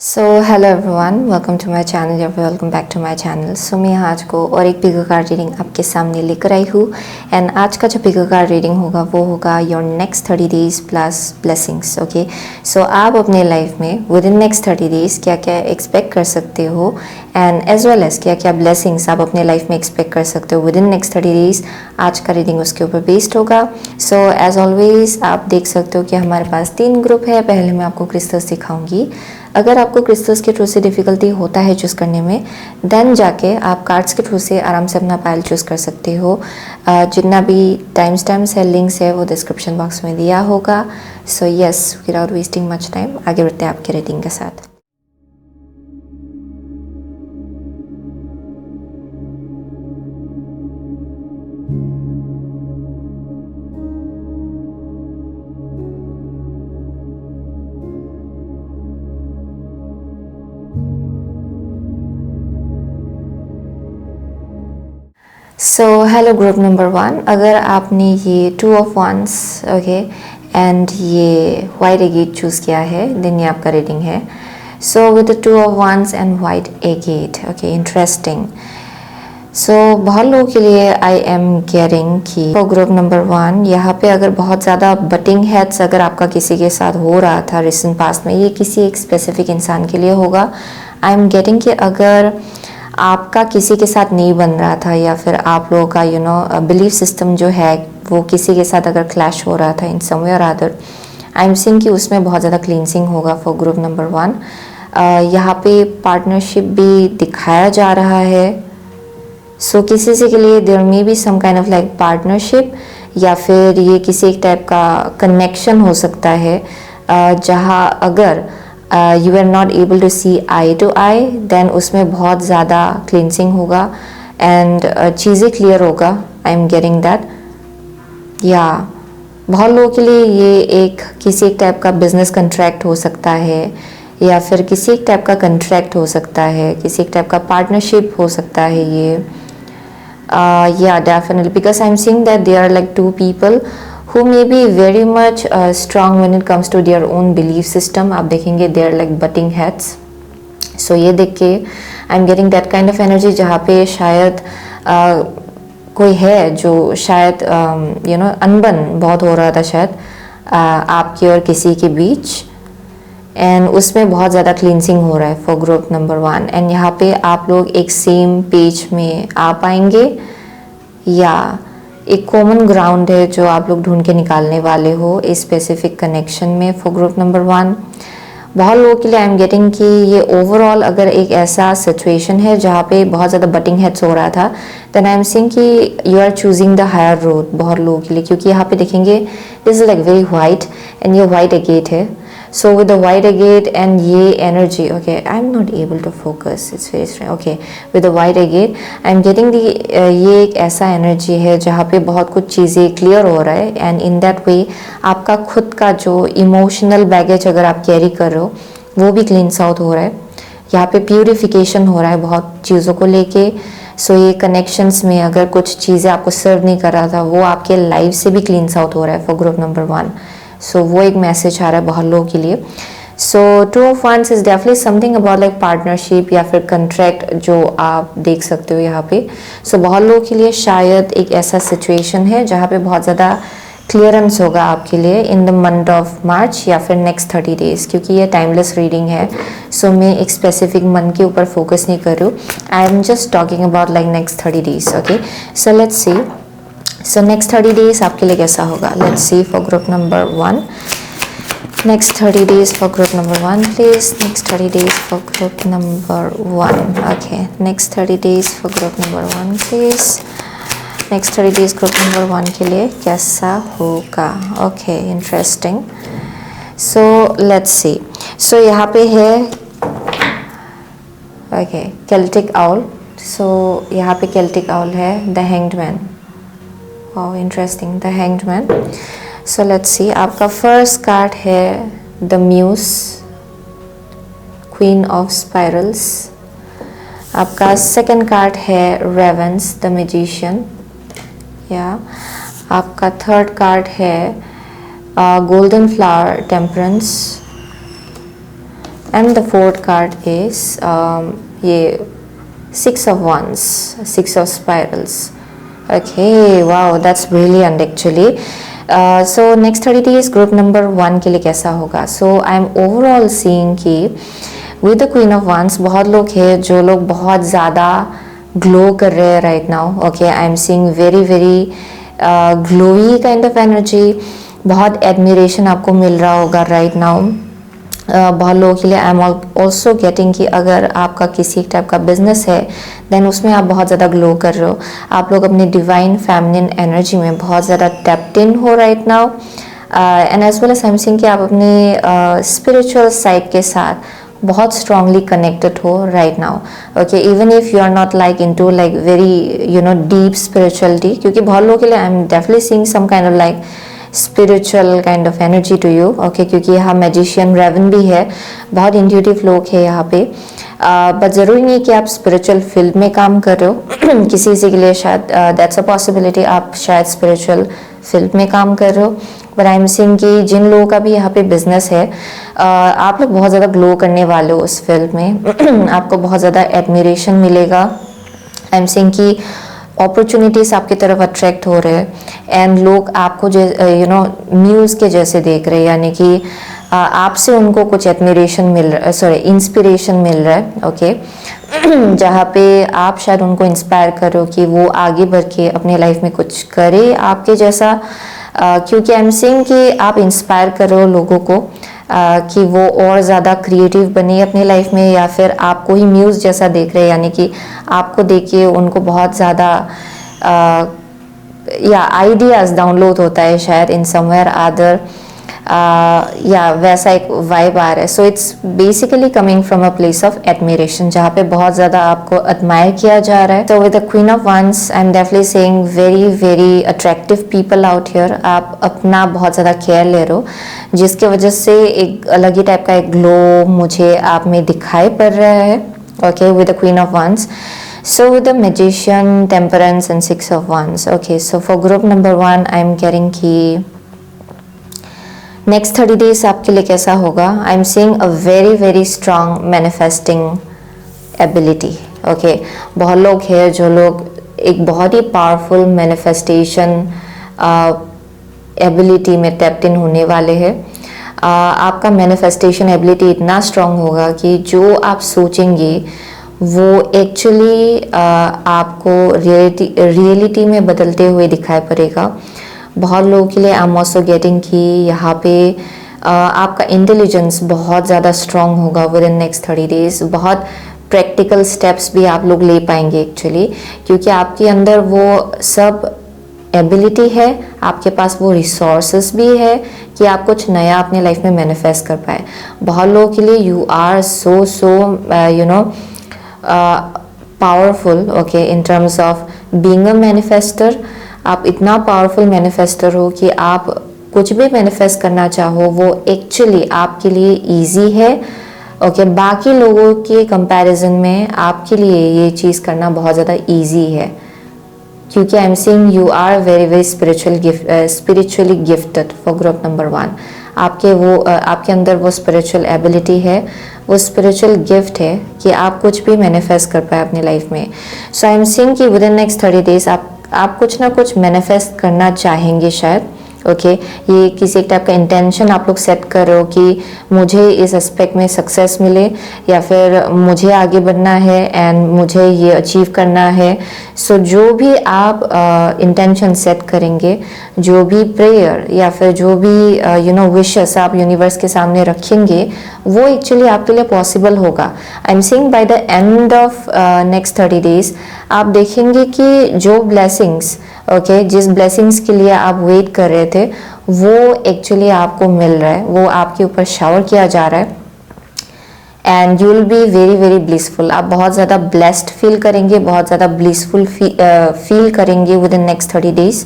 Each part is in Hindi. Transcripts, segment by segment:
So hello everyone, welcome to my channel या welcome back to my channel. So मैं आज को और एक पिको कार्ड रीडिंग आपके सामने लेकर आई हूँ। एंड आज का जो पिको कार्ड रीडिंग होगा वो होगा your next 30 days plus blessings. Okay, so आप अपने लाइफ में विद इन नेक्स्ट 30 डेज क्या क्या एक्सपेक्ट कर सकते हो एंड एज वेल एज क्या क्या ब्लेसिंग्स आप अपने लाइफ में एक्सपेक्ट कर सकते हो विद इन नेक्स्ट 30 डेज। आज का रीडिंग उसके ऊपर बेस्ड होगा। सो एज ऑलवेज आप देख सकते हो कि हमारे पास 3 ग्रुप है। पहले मैं आपको क्रिस्टल्स दिखाऊंगी। अगर आपको क्रिस्टल्स के थ्रू से डिफ़िकल्टी होता है चूज़ करने में, देन जाके आप कार्ड्स के थ्रू से आराम से अपना पाइल चूज़ कर सकते हो। जितना भी टाइम स्टैम्प्स है, लिंक्स है, वो डिस्क्रिप्शन बॉक्स में दिया होगा। So yes, without wasting much time आगे बढ़ते हैं आपके रीडिंग के साथ। सो हेलो ग्रुप नंबर 1, अगर आपने ये 2 ऑफ वंस ओके एंड ये वाइट एगेट चूज़ किया है, देन ये आपका रीडिंग है। So with the 2 of wands and white agate, okay, interesting. So बहुत लोगों के लिए आई एम गेटिंग कि फॉर ग्रुप नंबर 1 यहाँ पे अगर बहुत ज़्यादा बटिंग हेड्स अगर आपका किसी के साथ हो रहा था रिसेंट पास्ट में, ये किसी एक स्पेसिफिक इंसान के लिए होगा। आई एम गेटिंग कि अगर आपका किसी के साथ नहीं बन रहा था या फिर आप लोगों का बिलीफ सिस्टम जो है वो किसी के साथ अगर क्लैश हो रहा था इन सम वे और अदर, आई एम सीइंग कि उसमें बहुत ज़्यादा क्लींसिंग होगा फॉर ग्रुप नंबर 1। यहाँ पे पार्टनरशिप भी दिखाया जा रहा है। सो किसी से के लिए there may be some kind of like partnership या फिर ये किसी एक टाइप का कनेक्शन हो सकता है जहाँ अगर you are not able to see eye to eye, then उसमें बहुत ज़्यादा क्लिनसिंग होगा एंड चीज़ें क्लियर होगा। I am getting that. या बहुत लोगों के लिए ये एक किसी एक टाइप का बिजनेस कंट्रैक्ट हो सकता है या फिर किसी एक टाइप का कंट्रैक्ट हो सकता है, किसी एक टाइप का पार्टनरशिप हो सकता है ये। Yeah, definitely, because I'm seeing that there are like 2 people who may be very much strong when it comes to their own belief system. आप देखेंगे they are like butting heads. So ये देख के I'm getting that kind of energy जहाँ पे शायद कोई है जो शायद अनबन बहुत हो रहा था शायद आपकी और किसी के बीच, एंड उसमें बहुत ज़्यादा क्लींसिंग हो रहा है फॉर ग्रुप नंबर 1। एंड यहाँ पे आप लोग एक सेम पेज में आ पाएंगे या एक कॉमन ग्राउंड है जो आप लोग ढूंढ के निकालने वाले हो इस स्पेसिफिक कनेक्शन में फॉर ग्रुप नंबर 1। बहुत लोगों के लिए आई एम गेटिंग कि ये ओवरऑल अगर एक ऐसा सिचुएशन है जहाँ पे बहुत ज़्यादा बटिंग हेड्स हो रहा था, देन आई एम सीइंग कि you are choosing the higher road बहुत लोगों के लिए, क्योंकि यहाँ पे देखेंगे this is like very white and ये वाइट एगेट है। So with the white agate and ये energy, okay, I'm not able to focus, it's very strange. Okay, with the white agate, I'm getting the ये एक ऐसा energy है जहाँ पे बहुत कुछ चीज़ें clear हो रहा है and in that way आपका खुद का जो emotional baggage अगर आप carry कर रहे हो वो भी cleanse out हो रहा है। यहाँ पे purification हो रहा है बहुत चीज़ों को लेके। सो ये कनेक्शंस में अगर कुछ चीज़ें आपको सर्व नहीं कर रहा था वो आपके लाइफ से भी cleanse out हो रहा है फॉर ग्रुप नंबर 1। सो वो एक मैसेज आ रहा है बहुत लोगों के लिए। So 2 of wands is definitely something about like partnership या फिर कंट्रैक्ट जो आप देख सकते हो यहाँ पे। सो बहुत लोगों के लिए शायद एक ऐसा सिचुएशन है जहाँ पे बहुत ज़्यादा क्लियरेंस होगा आपके लिए in the month of March या फिर नेक्स्ट 30 डेज, क्योंकि ये टाइमलेस रीडिंग है। सो मैं एक स्पेसिफिक मंथ के ऊपर फोकस नहीं कर रही हूँ। I am just talking about like next 30 days. Okay, so let's C. So next 30 days आपके लिए कैसा होगा? Let's see for group number 1। Next 30 days for group number 1 please. Next 30 days for group number 1। Okay, next 30 days for group number 1 please. Next 30 days group number 1 के लिए कैसा होगा? Okay, interesting. सो लेट्स सी। सो यहाँ पे है ओके केल्टिक आउल। सो यहाँ पे केल्टिक आउल है, the hanged man. Wow, interesting, the hanged man. So let's see, आपका फर्स्ट कार्ड है the muse, queen of spirals. आपका सेकंड कार्ड है रेवेंस, द मैजिशियन। या आपका थर्ड कार्ड है golden flower, temperance. And the fourth card is ये 6 of Wands, 6 of Spirals. Okay, wow, that's brilliant actually. So next 30 days group number 1 के लिए कैसा होगा? So I'm overall seeing कि with the Queen of Wands बहुत लोग हैं जो लोग बहुत ज़्यादा ग्लो कर रहे हैं right now. Okay, I'm seeing very very glowy kind of energy. बहुत एडमिरेशन आपको मिल रहा होगा राइट नाउ। बहुत लोगों के लिए आई एम ऑल्सो गेटिंग कि अगर आपका किसी टाइप का बिजनेस है देन उसमें आप बहुत ज़्यादा ग्लो कर रहे हो, आप लोग अपनी डिवाइन फेमिनिन एनर्जी में बहुत ज़्यादा टैप्ड इन हो right now. And as well as I am seeing कि आप अपनी स्पिरिचुअल साइड के साथ बहुत स्ट्रांगली कनेक्टेड हो right now. Okay, even if you are not like into like very deep spirituality, क्योंकि बहुत लोगों के लिए I am definitely seeing some kind of like spiritual kind of energy to you. Okay, क्योंकि यहाँ मैजिशियन रेवन भी है, बहुत इंट्यूटिव लोग हैं यहाँ पे। बट ज़रूरी नहीं कि आप स्पिरिचुअल फील्ड में काम कर रहे हो किसी के लिए शायद दैट्स अ पॉसिबिलिटी, आप शायद स्पिरिचुअल फील्ड में काम कर रहे हो। बट आई एम सीइंग कि जिन लोगों का भी यहाँ पे बिजनेस है आप लोग बहुत ज़्यादा ग्लो करने वाले हो उस फील्ड में आपको बहुत ज़्यादा एडमिरेशन मिलेगा। आई एम सीइंग कि अपॉर्चुनिटीज़ आपकी तरफ अट्रैक्ट हो रहे हैं एंड लोग आपको न्यूज़ के जैसे देख रहे हैं, यानी कि आपसे उनको कुछ एडमिरेशन मिल रहा है, सॉरी इंस्पिरेशन मिल रहा है। ओके जहाँ पे आप शायद उनको इंस्पायर करो कि वो आगे बढ़ के अपने लाइफ में कुछ करे आपके जैसा, क्योंकि आई एम सीइंग कि आप इंस्पायर करो लोगों को कि वो और ज़्यादा क्रिएटिव बने अपनी लाइफ में, या फिर आपको ही म्यूज़ जैसा देख रहे हैं, यानी कि आपको देखिए उनको बहुत ज़्यादा या आइडियाज़ डाउनलोड होता है शायद इन समवेयर अदर, या वैसा एक वाइब आ रहा है। So it's basically coming from a place of admiration जहाँ पे बहुत ज़्यादा आपको एडमायर किया जा रहा है। तो with the queen of wands I am definitely saying very very attractive people out here. आप अपना बहुत ज़्यादा केयर ले रहे हो जिसके वजह से एक अलग ही टाइप का एक ग्लो मुझे आप में दिखाई पड़ रहा है। Okay, with the queen of wands. So with the magician, temperance and 6 of wands. Okay, so for group number 1 I am getting कि नेक्स्ट 30 डेज आपके लिए कैसा होगा? I am seeing a very very strong manifesting ability. Okay, बहुत लोग हैं जो लोग एक बहुत ही पावरफुल मैनिफेस्टेशन एबिलिटी में टैप्ड इन होने वाले हैं। आपका मैनिफेस्टेशन एबिलिटी इतना स्ट्रांग होगा कि जो आप सोचेंगे वो एक्चुअली आपको रियलिटी में बदलते हुए दिखाई पड़ेगा। बहुत लोगों के लिए आई एम ऑल्सो गेटिंग कि यहाँ पे आपका इंटेलिजेंस बहुत ज़्यादा स्ट्रांग होगा विद इन नेक्स्ट 30 डेज। बहुत प्रैक्टिकल स्टेप्स भी आप लोग ले पाएंगे एक्चुअली, क्योंकि आपके अंदर वो सब एबिलिटी है, आपके पास वो रिसोर्सेस भी है कि आप कुछ नया अपने लाइफ में मैनिफेस्ट कर पाए। बहुत लोगों के लिए you are so powerful okay in terms of being a manifester. आप इतना पावरफुल मैनिफेस्टर हो कि आप कुछ भी मैनिफेस्ट करना चाहो वो एक्चुअली आपके लिए इजी है। ओके, बाकी लोगों के कंपैरिजन में आपके लिए ये चीज़ करना बहुत ज़्यादा इजी है, क्योंकि I am seeing you are very very spiritually gifted for group number 1। आपके अंदर वो स्पिरिचुअल एबिलिटी है, वो स्पिरिचुअल गिफ्ट है कि आप कुछ भी मैनिफेस्ट कर पाए अपनी लाइफ में। सो आई एम सीइंग कि विद इन नेक्स्ट 30 डेज आप कुछ ना कुछ मैनिफेस्ट करना चाहेंगे शायद। ओके, ये किसी एक टाइप का इंटेंशन आप लोग सेट कर रहे हो कि मुझे इस एस्पेक्ट में सक्सेस मिले, या फिर मुझे आगे बढ़ना है एंड मुझे ये अचीव करना है। सो जो भी आप इंटेंशन सेट करेंगे, जो भी प्रेयर या फिर जो भी विशेस आप यूनिवर्स के सामने रखेंगे, वो एक्चुअली आपके लिए पॉसिबल होगा। I am seeing bye the end of next 30 days आप देखेंगे कि जो ब्लेसिंग्स जिस ब्लेसिंग्स के लिए आप वेट कर रहे थे वो एक्चुअली आपको मिल रहा है, वो आपके ऊपर शावर किया जा रहा है and you will B very very blissful. आप बहुत ज़्यादा ब्लेस्ड फील करेंगे, बहुत ज़्यादा ब्लिसफुल फील करेंगे विद इन नेक्स्ट 30 डेज।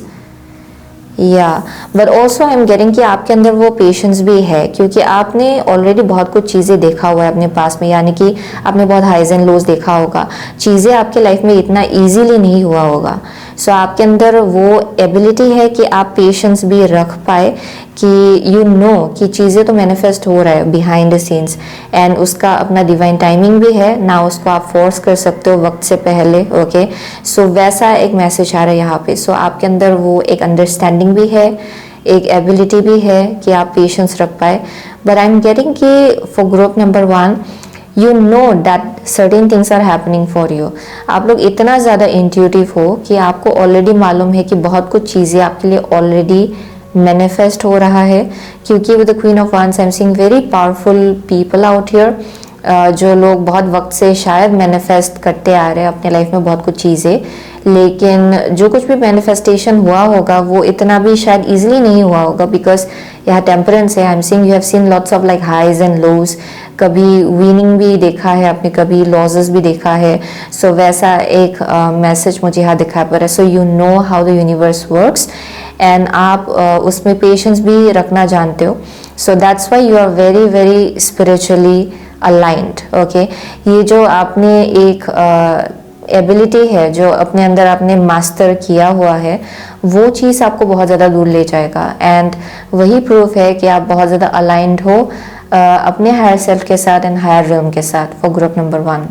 या but also I am getting कि आपके अंदर वो पेशेंस भी है, क्योंकि आपने ऑलरेडी बहुत कुछ चीज़ें देखा हुआ है अपने पास में, यानी कि आपने बहुत हाइज एंड लोज देखा होगा, चीज़ें आपके लाइफ में इतना इजीली नहीं हुआ होगा। सो आपके अंदर वो एबिलिटी है कि आप पेशेंस भी रख पाए कि यू नो कि चीज़ें तो मैनिफेस्ट हो रहा है बिहाइंड द सीन्स, एंड उसका अपना डिवाइन टाइमिंग भी है ना, उसको आप फोर्स कर सकते हो वक्त से पहले। ओके, सो वैसा एक मैसेज आ रहा है यहाँ पे। सो आपके अंदर वो एक अंडरस्टैंडिंग भी है, एक एबिलिटी भी है कि आप पेशेंस रख पाए। बट आई एम गेटिंग कि for group number 1 you know that certain things are happening for you. आप लोग इतना ज़्यादा इंट्यूटिव हो कि आपको ऑलरेडी मालूम है कि बहुत कुछ चीज़ें आपके लिए ऑलरेडी मैनिफेस्ट हो रहा है, क्योंकि with the queen of wands I am seeing very powerful people out here, जो लोग बहुत वक्त से शायद मैनिफेस्ट करते आ रहे हैं अपने लाइफ में बहुत कुछ चीज़ें, लेकिन जो कुछ भी मैनिफेस्टेशन हुआ होगा वो इतना भी शायद इजीली नहीं हुआ होगा, बिकॉज यहाँ टेम्परेंस है। I am seeing you have seen lots of like highs and lows, कभी विनिंग भी देखा है आपने, कभी लॉसेस भी देखा है। सो वैसा एक मैसेज मुझे यहाँ दिखाई पड़ रहा है। So you know how the universe works, and आप उसमें पेशेंस भी रखना जानते हो। So that's why you are very very spiritually aligned. Okay, ये जो आपने एक एबिलिटी है जो अपने अंदर आपने मास्टर किया हुआ है, वो चीज़ आपको बहुत ज़्यादा दूर ले जाएगा, एंड वही प्रूफ है कि आप बहुत ज़्यादा अलाइंड हो अपने हायर सेल्फ के साथ एंड हायर रियल्म के साथ for group number 1।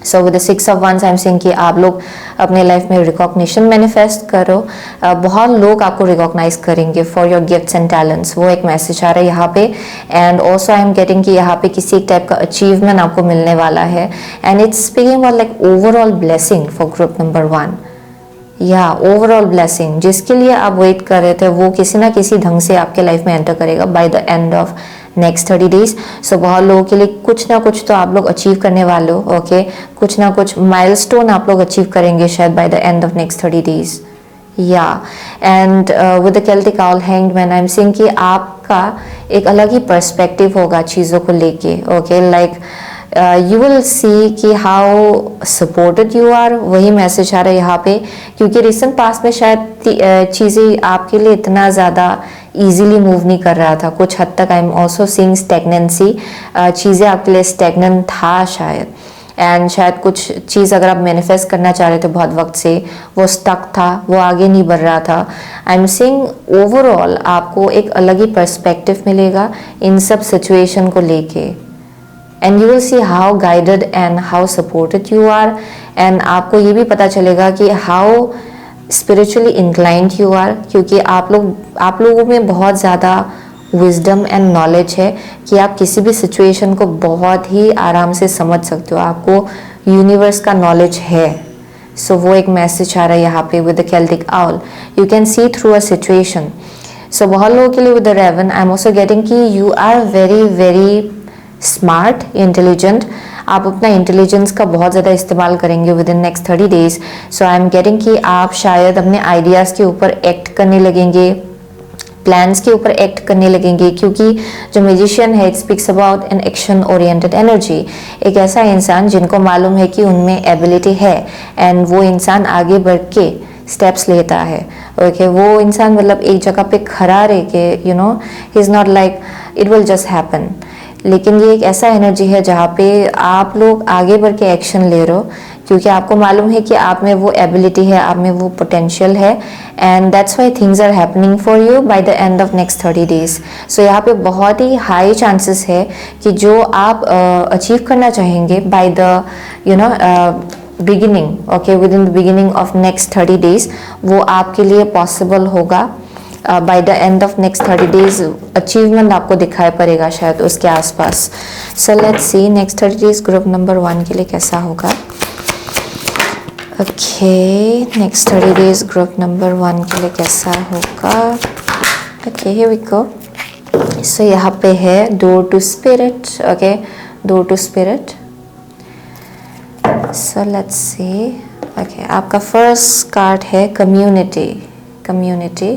So with the 6 of wands I am seeing कि आप लोग अपने लाइफ में रिकॉग्निशन मैनिफेस्ट करो। बहुत लोग आपको रिकॉग्नाइज करेंगे for your gifts and talents, वो एक मैसेज आ रहा है यहाँ पे। And also I am getting कि यहाँ पे किसी एक टाइप का अचीवमेंट आपको मिलने वाला है, and it's speaking about like overall blessing for group number 1। या ओवरऑल ब्लेसिंग जिसके लिए आप वेट कर रहे थे वो किसी ना किसी ढंग से आपके लाइफ में एंटर करेगा by the end of next 30 days. So बहुत लोगों के लिए कुछ ना कुछ तो आप लोग अचीव करने वाले हो। ओके, कुछ ना कुछ माइलस्टोन आप लोग अचीव करेंगे शायद by the end of next 30 days. या and with the Celtic owl hanged man I am seeing कि आपका एक अलग ही पर्सपेक्टिव होगा चीज़ों को लेके। ओके, लाइक यू विल सी कि हाउ सपोर्टेड यू आर, वही मैसेज आ रहा है यहाँ पे, क्योंकि रिसेंट पास्ट में शायद चीज़ें आपके लिए इतना ज़्यादा इजीली मूव नहीं कर रहा था। कुछ हद तक आई एम ऑल्सो सीइंग स्टेगनेंसी, चीज़ें आपके लिए स्टेगनेंट था शायद, एंड शायद कुछ चीज़ अगर आप मैनिफेस्ट करना चाह रहे थे बहुत वक्त से वो स्टक था, वो आगे नहीं बढ़ रहा था। आई एम सीइंग ओवरऑल आपको एक अलग ही पर्सपेक्टिव मिलेगा इन सब सिचुएशन को लेके, and you will see how guided and how supported you are, and आपको ये भी पता चलेगा कि how spiritually inclined you are, क्योंकि आप लोगों में बहुत ज़्यादा विजडम एंड नॉलेज है कि आप किसी भी सिचुएशन को बहुत ही आराम से समझ सकते हो, आपको यूनिवर्स का नॉलेज है। सो वो एक मैसेज आ रहा है यहाँ पे with the Celtic owl, you can see through a situation. So बहुत लोगों के लिए with the raven I am also getting कि you are very very smart, intelligent, आप अपना इंटेलिजेंस का बहुत ज़्यादा इस्तेमाल करेंगे within next 30 days. So I am getting कि आप शायद अपने आइडियाज़ के ऊपर एक्ट करने लगेंगे, प्लान्स के ऊपर एक्ट करने लगेंगे, क्योंकि जो मैजिशियन है it speaks about an action oriented energy, एक ऐसा इंसान जिनको मालूम है कि उनमें एबिलिटी है एंड वो इंसान आगे बढ़ के स्टेप्स लेता है। ओके, वो इंसान मतलब एक जगह पे खड़ा रह के you know he is not like it will just happen, लेकिन ये एक ऐसा एनर्जी है जहाँ पे आप लोग आगे बढ़ के एक्शन ले रहे हो, क्योंकि आपको मालूम है कि आप में वो एबिलिटी है, आप में वो पोटेंशियल है, and that's why things are happening for you by the end of next 30 days. So यहाँ पे बहुत ही हाई चांसेस है कि जो आप अचीव करना चाहेंगे by the you know beginning, okay, within the beginning of next 30 days वो आपके लिए पॉसिबल होगा। By the end of next 30 days achievement आपको दिखाई पड़ेगा शायद उसके आसपास। So let's see next 30 days group number 1 के लिए कैसा होगा। Okay, next 30 days group number 1 के लिए कैसा होगा। Okay, here we go. So यहाँ पे है door to spirit. Okay, door to spirit. So let's see. Okay, आपका फर्स्ट कार्ड है कम्युनिटी, कम्युनिटी,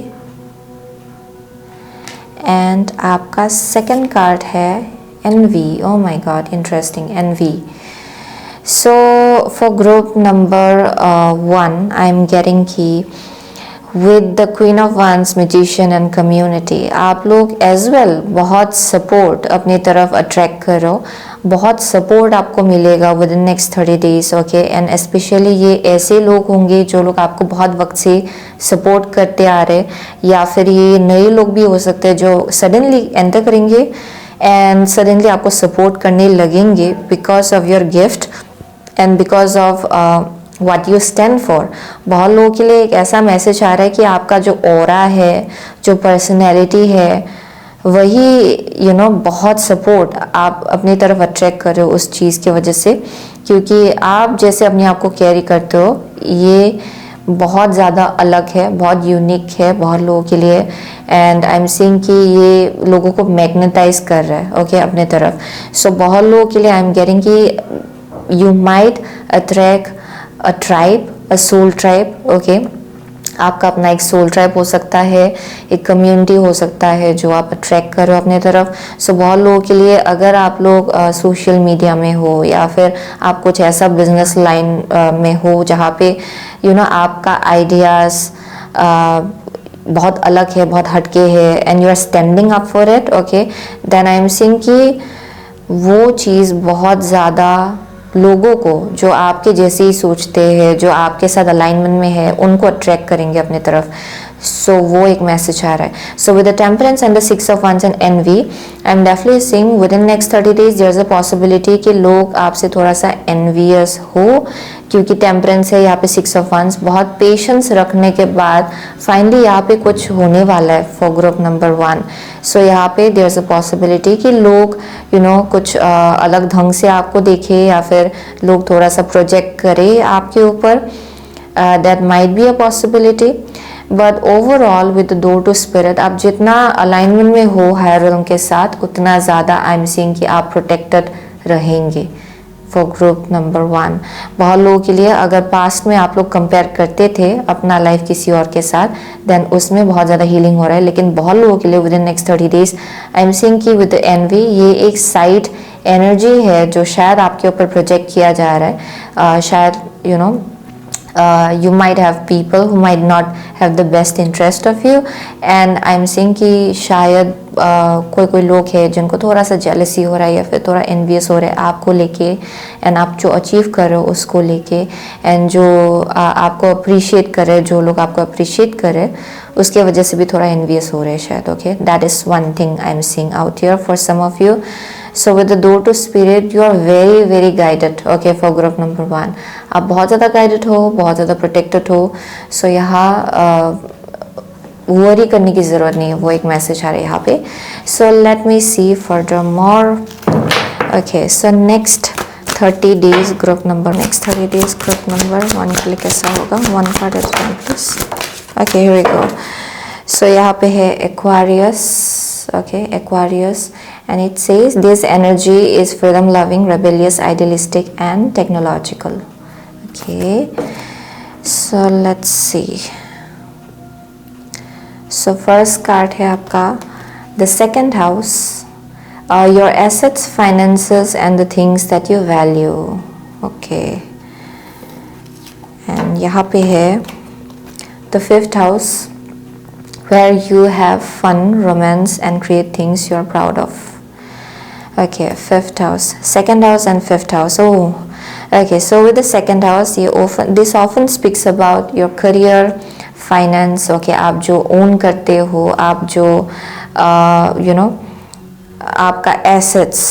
एंड आपका सेकंड कार्ड है envy. Oh my god, interesting, envy. So for group number 1 I am getting की with the queen of wands, magician and community, आप लोग एज वेल बहुत सपोर्ट अपनी तरफ अट्रैक्ट करो, बहुत सपोर्ट आपको मिलेगा with in next 30 days, okay. And specially ये ऐसे लोग होंगे जो लोग आपको बहुत वक्त से सपोर्ट करते आ रहे, या फिर ये नए लोग भी हो सकते हैं जो सडनली एंटर करेंगे एंड सडनली आपको सपोर्ट करने लगेंगे because of your gift and because of what you stand for. बहुत लोगों के लिए एक ऐसा मैसेज आ रहा है कि आपका जो ऑरा है, जो पर्सनैलिटी है, वही बहुत सपोर्ट आप अपनी तरफ अट्रैक्ट कर रहे हो उस चीज़ की वजह से, क्योंकि आप जैसे अपने आप को कैरी करते हो ये बहुत ज़्यादा अलग है, बहुत यूनिक है बहुत लोगों के लिए। एंड आई एम सीइंग कि ये लोगों को मैग्नेटाइज कर रहा है, ओके, अपने तरफ। सो बहुत लोगों के लिए आई एम गेटिंग कि you might attract a tribe, a soul tribe, okay. आपका अपना एक सोल ट्राइब हो सकता है, एक कम्युनिटी हो सकता है जो आप अट्रैक्ट करो अपने तरफ। सो बहुत लोगों के लिए अगर आप लोग सोशल मीडिया में हो या फिर आप कुछ ऐसा बिजनेस लाइन में हो जहाँ पे आपका आइडियाज़ बहुत अलग है, बहुत हटके है, and you are standing up for it, okay, then I am seeing कि वो चीज़ बहुत ज़्यादा लोगों को जो आपके जैसे ही सोचते हैं, जो आपके साथ अलाइनमेंट में है, उनको अट्रैक्ट करेंगे अपने तरफ। सो वो एक मैसेज आ रहा है। So with the temperance and the 6 of wands and envy, I am definitely seeing within next 30 days there is a possibility कि लोग आपसे थोड़ा सा एनवियस हो, क्योंकि टेम्परेंस है यहाँ पे 6 ऑफ वंस। बहुत पेशेंस रखने के बाद फाइनली यहाँ पे कुछ होने वाला है फॉर ग्रुप नंबर 1। सो यहाँ पे देयर इज अ पॉसिबिलिटी कि लोग कुछ अलग ढंग से आपको देखे, या फिर लोग थोड़ा सा प्रोजेक्ट करें आपके ऊपर, that might be a possibility. But overall with the door to spirit, आप जितना अलाइनमेंट में हो हायर रिदम के साथ, उतना ज़्यादा आई एम सीइंग कि आप प्रोटेक्टेड रहेंगे फॉर ग्रुप नंबर 1। बहुत लोगों के लिए अगर पास्ट में आप लोग कंपेयर करते थे अपना लाइफ किसी और के साथ, देन उसमें बहुत ज़्यादा हीलिंग हो रहा है। लेकिन बहुत लोगों के लिए within next 30 days I am seeing कि विद एनवी ये एक साइड एनर्जी है जो शायद आपके ऊपर प्रोजेक्ट किया जा रहा है। शायद you might have people who might not have the best interest of you, and I'm saying कि शायद कोई लोग हैं जिनको थोड़ा सा जेलसी हो रहा है या फिर थोड़ा एनवियस हो रहा है आपको लेके, एंड आप जो अचीव कर रहे हो उसको लेके, एंड जो आपको अप्रिशिएट कर रहे हैं, जो लोग आपको अप्रिशिएट कर रहे हैं उसके वजह से भी थोड़ा एनवियस हो रहे हैं शायद, okay. That is one thing I am seeing out here for some of you. So with the door to spirit you are very very guided, okay, for group number 1। आप बहुत ज़्यादा गाइडेड हो, बहुत ज़्यादा प्रोटेक्टेड हो। सो यहाँ वरी करने की ज़रूरत नहीं है, वो एक मैसेज आ रहा है यहाँ पे। So let me see furthermore, okay. So next 30 days group number, next 30 days group number 1 के लिए कैसा होगा? 1 card at time please, okay, here we go. So यहाँ पे है Aquarius, okay, Aquarius, and it says this energy is freedom loving, rebellious, idealistic and technological, okay. So let's see. So first card है आपका the second house, your assets, finances and the things that you value, okay. And यहाँ पे है the 5th house, where you have fun, romance and create things you are proud of, okay. 5th house, 2nd house and 5th house. Oh, okay. So with the 2nd house, this often speaks about your career, finance, okay. आप जो own करते हो, आप जो आपका assets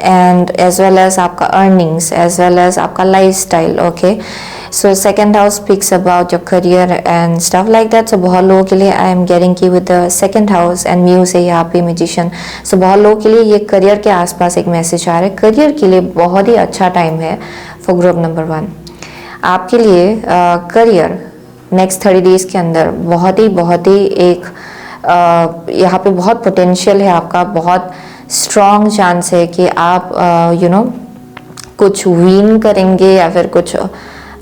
and as well as आपका earnings, as well as आपका lifestyle, okay. So second house speaks about your career and stuff like that. So बहुत लोगों के लिए I am getting की with the second house and muse है यहाँ पे magician. So बहुत लोगों के लिए ये करियर के आसपास एक मैसेज आ रहा है। करियर के लिए बहुत ही अच्छा टाइम है for group number 1। आपके लिए करियर नेक्स्ट 30 डेज के अंदर बहुत ही एक यहाँ पे बहुत पोटेंशियल है आपका, बहुत स्ट्रॉन्ग चांस है कि आप कुछ विन करेंगे या फिर कुछ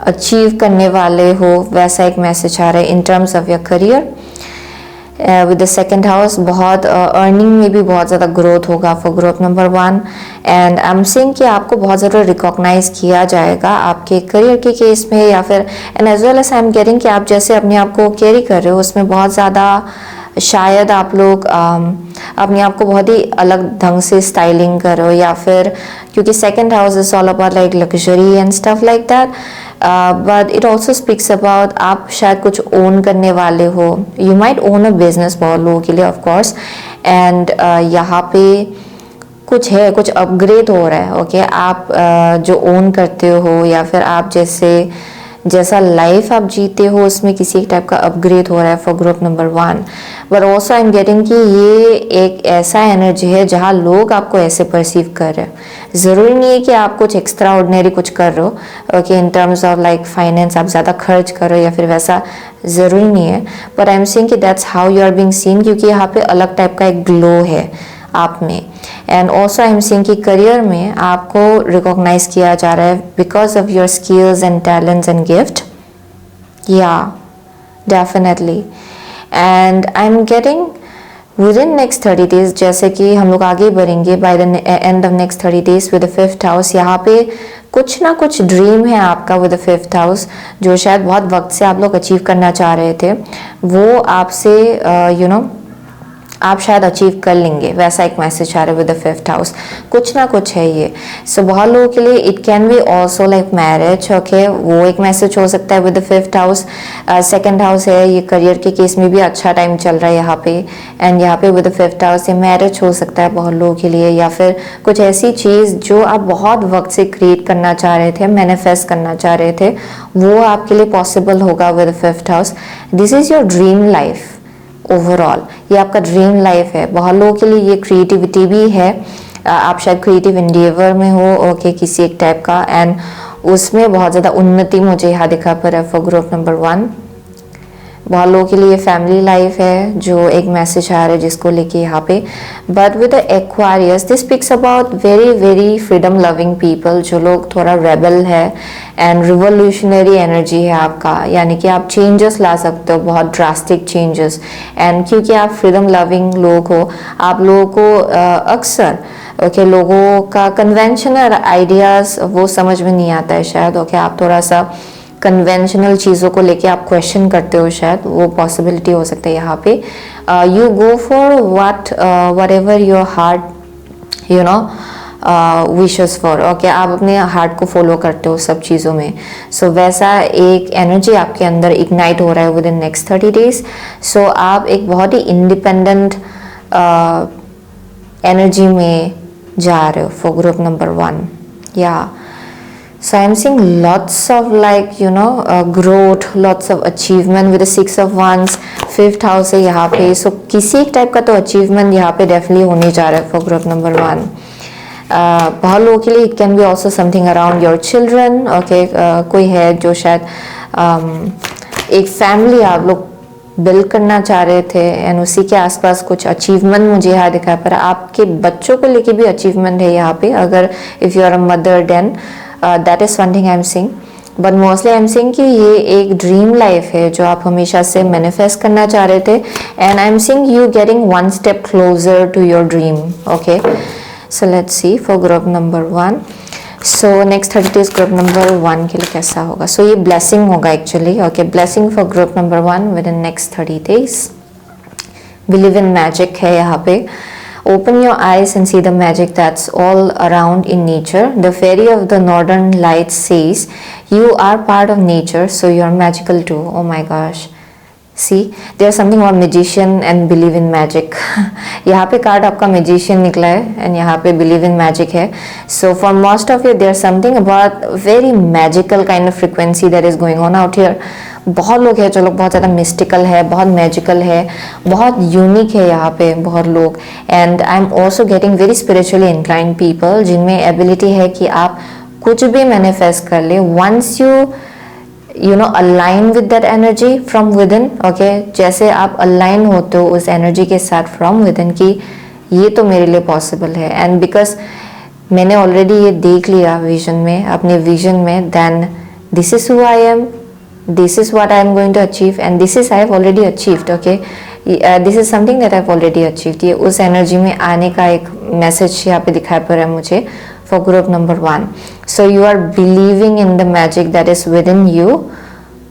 अचीव करने वाले हो, वैसा एक मैसेज आ रहा है इन terms of your career. With the second house बहुत अर्निंग में भी बहुत ज़्यादा ग्रोथ होगा for growth number 1, and I am seeing कि आपको बहुत ज़्यादा रिकॉग्नाइज किया जाएगा आपके करियर के केस में, या फिर and as well as I am getting कि आप जैसे अपने आप को कैरी कर रहे हो उसमें बहुत ज़्यादा शायद आप लोग अपने आप को बहुत ही अलग ढंग से स्टाइलिंग करो, या फिर क्योंकि second house is all about like luxury and stuff like that, but it also speaks about आप शायद कुछ ओन करने वाले हो, you might own a business बहुत लोगों के लिए ऑफ कोर्स, एंड यहाँ पे कुछ है, कुछ अपग्रेड हो रहा है, ओके आप जो ओन करते हो या फिर आप जैसा लाइफ आप जीते हो उसमें किसी एक टाइप का अपग्रेड हो रहा है for group number 1। But also I am getting कि ये एक ऐसा एनर्जी है जहाँ लोग आपको ऐसे परसीव कर रहे हैं। ज़रूरी नहीं है कि आप कुछ एक्स्ट्रा ऑर्डिनरी कुछ कर रहे हो, okay in terms of like finance आप ज़्यादा खर्च करो या फिर वैसा ज़रूरी नहीं है, बट आई एम सेइंग कि that's how you are being seen, क्योंकि यहाँ पे अलग टाइप का एक ग्लो है आप में। And also I am seeing कि करियर में आपको रिकॉग्नाइज किया जा रहा है because of your skills and talents and gift, या definitely. And I am getting within next 30 days, जैसे कि हम लोग आगे बढ़ेंगे by the end of next 30 days with the 5th house, यहाँ पे कुछ ना कुछ ड्रीम है आपका विद द 5th हाउस जो शायद बहुत वक्त से आप लोग अचीव करना चाह रहे थे, वो आपसे यू नो आप शायद अचीव कर लेंगे, वैसा एक मैसेज आ रहा है विद द 5th हाउस। कुछ ना कुछ है ये। सो बहुत लोगों के लिए it can be also like marriage, okay वो एक मैसेज हो सकता है with the 5th house. Second house है, ये करियर के केस में भी अच्छा टाइम चल रहा है यहाँ पे, एंड यहाँ पे विद द 5th हाउस ये मैरिज हो सकता है बहुत लोगों के लिए, या फिर कुछ ऐसी चीज़ जो आप बहुत वक्त से क्रिएट करना चाह रहे थे, मैनिफेस्ट करना चाह रहे थे, वो आपके लिए पॉसिबल होगा with the 5th house. This is your dream life overall, ये आपका ड्रीम लाइफ है। बहुत लोगों के लिए ये क्रिएटिविटी भी है, आप शायद क्रिएटिव इंडिएवर में हो, ओके किसी एक टाइप का, एंड उसमें बहुत ज़्यादा उन्नति मुझे यहाँ दिखा पर है फॉर ग्रुप नंबर 1। बहुत लोगों के लिए फैमिली लाइफ है जो एक मैसेज आ रहा है जिसको लेके यहाँ पे। But with Aquarius this speaks about very very freedom loving people, जो लोग थोड़ा रेबल है एंड रिवोल्यूशनरी एनर्जी है आपका, यानी कि आप चेंजेस ला सकते हो, बहुत ड्रास्टिक चेंजेस। एंड क्योंकि आप फ्रीडम लविंग लोग हो, आप लोगों को अक्सर ओके लोगों का कन्वेंशनल आइडियाज़ वो समझ में नहीं आता है शायद, ओके आप थोड़ा सा कन्वेंशनल चीज़ों को लेके आप क्वेश्चन करते हो शायद, वो पॉसिबिलिटी हो सकता है यहाँ पे। You go for what ever your heart you know wishes for, okay आप अपने हार्ट को फॉलो करते हो सब चीज़ों में। सो वैसा एक एनर्जी आपके अंदर इग्नाइट हो रहा है विद इन नेक्स्ट 30 डेज। सो आप एक बहुत ही इंडिपेंडेंट एनर्जी में जा रहे हो फॉर ग्रुप नंबर 1, या so I'm seeing lots of like you know growth, lots of achievement with the 6 of wands, 5th house है यहाँ पे। so किसी एक टाइप का तो achievement यहाँ पे definitely होने जा रहा है for group number 1। बहुत लोगों के लिए it can be also something around your children, okay कोई है जो शायद एक फैमिली आप लोग बिल्ड करना चाह रहे थे एंड उसी के आसपास कुछ अचीवमेंट मुझे यहाँ दिखा पर आपके बच्चों को लेके भी अचीवमेंट है यहाँ पे, अगर if you are a mother then that is one thing I am seeing. But mostly I am seeing कि ये एक ड्रीम लाइफ है जो आप हमेशा से मैनिफेस्ट करना चाह रहे थे, and I am seeing you getting one step closer to your dream, okay. So let's see for group number 1। So next 30 days group number 1 के लिए कैसा होगा। सो ये ब्लेसिंग होगा actually, okay blessing for group number 1 within next 30 days. Believe in magic है यहाँ पे। Open your eyes and see the magic that's all around in nature. The fairy of the northern lights says you are part of nature, so you are magical too. Oh my gosh. See, there's something about magician and believe in magic. यहाँ पे कार्ड आपका magician निकला है and यहाँ पे believe in magic है. So for most of you, there's something about very magical kind of frequency that is going on out here. बहुत लोग हैं जो लोग बहुत ज़्यादा मिस्टिकल है, बहुत मैजिकल है, बहुत यूनिक है यहाँ पे बहुत लोग। And I am also getting very spiritually inclined people जिनमें एबिलिटी है कि आप कुछ भी मैनिफेस्ट कर ले once you know align with that energy from within, okay जैसे आप अलाइन होते हो उस एनर्जी के साथ फ्रॉम विद इन कि ये तो मेरे लिए पॉसिबल है। एंड बिकॉज मैंने ऑलरेडी ये देख लिया विजन में, अपने विजन में, then this is who I am, this is what I am going to achieve and this is I have already achieved, okay this is something that I already achieved. ये उस एनर्जी में आने का एक मैसेज यहाँ पे दिखाई पड़ रहा है मुझे for group number 1। So you are believing in the magic that is within you,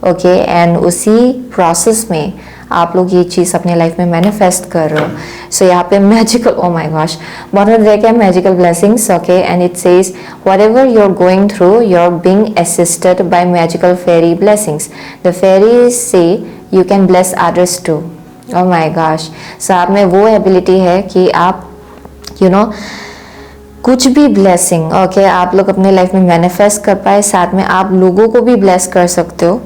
okay, and उसी प्रोसेस में आप लोग ये चीज़ अपने लाइफ में मैनिफेस्ट कर रहे हो। सो यहाँ पे मैजिकल, ओ माय गॉश, बहुत रह गया magical blessings, okay, and it says whatever you are going through you are being assisted by magical fairy blessings. The fairies से you can bless others too. Oh my gosh, so आप में वो एबिलिटी है कि आप कुछ भी ब्लेसिंग, ओके, आप लोग अपने लाइफ में मैनिफेस्ट कर पाए, साथ में आप लोगों को भी ब्लेस कर सकते हो,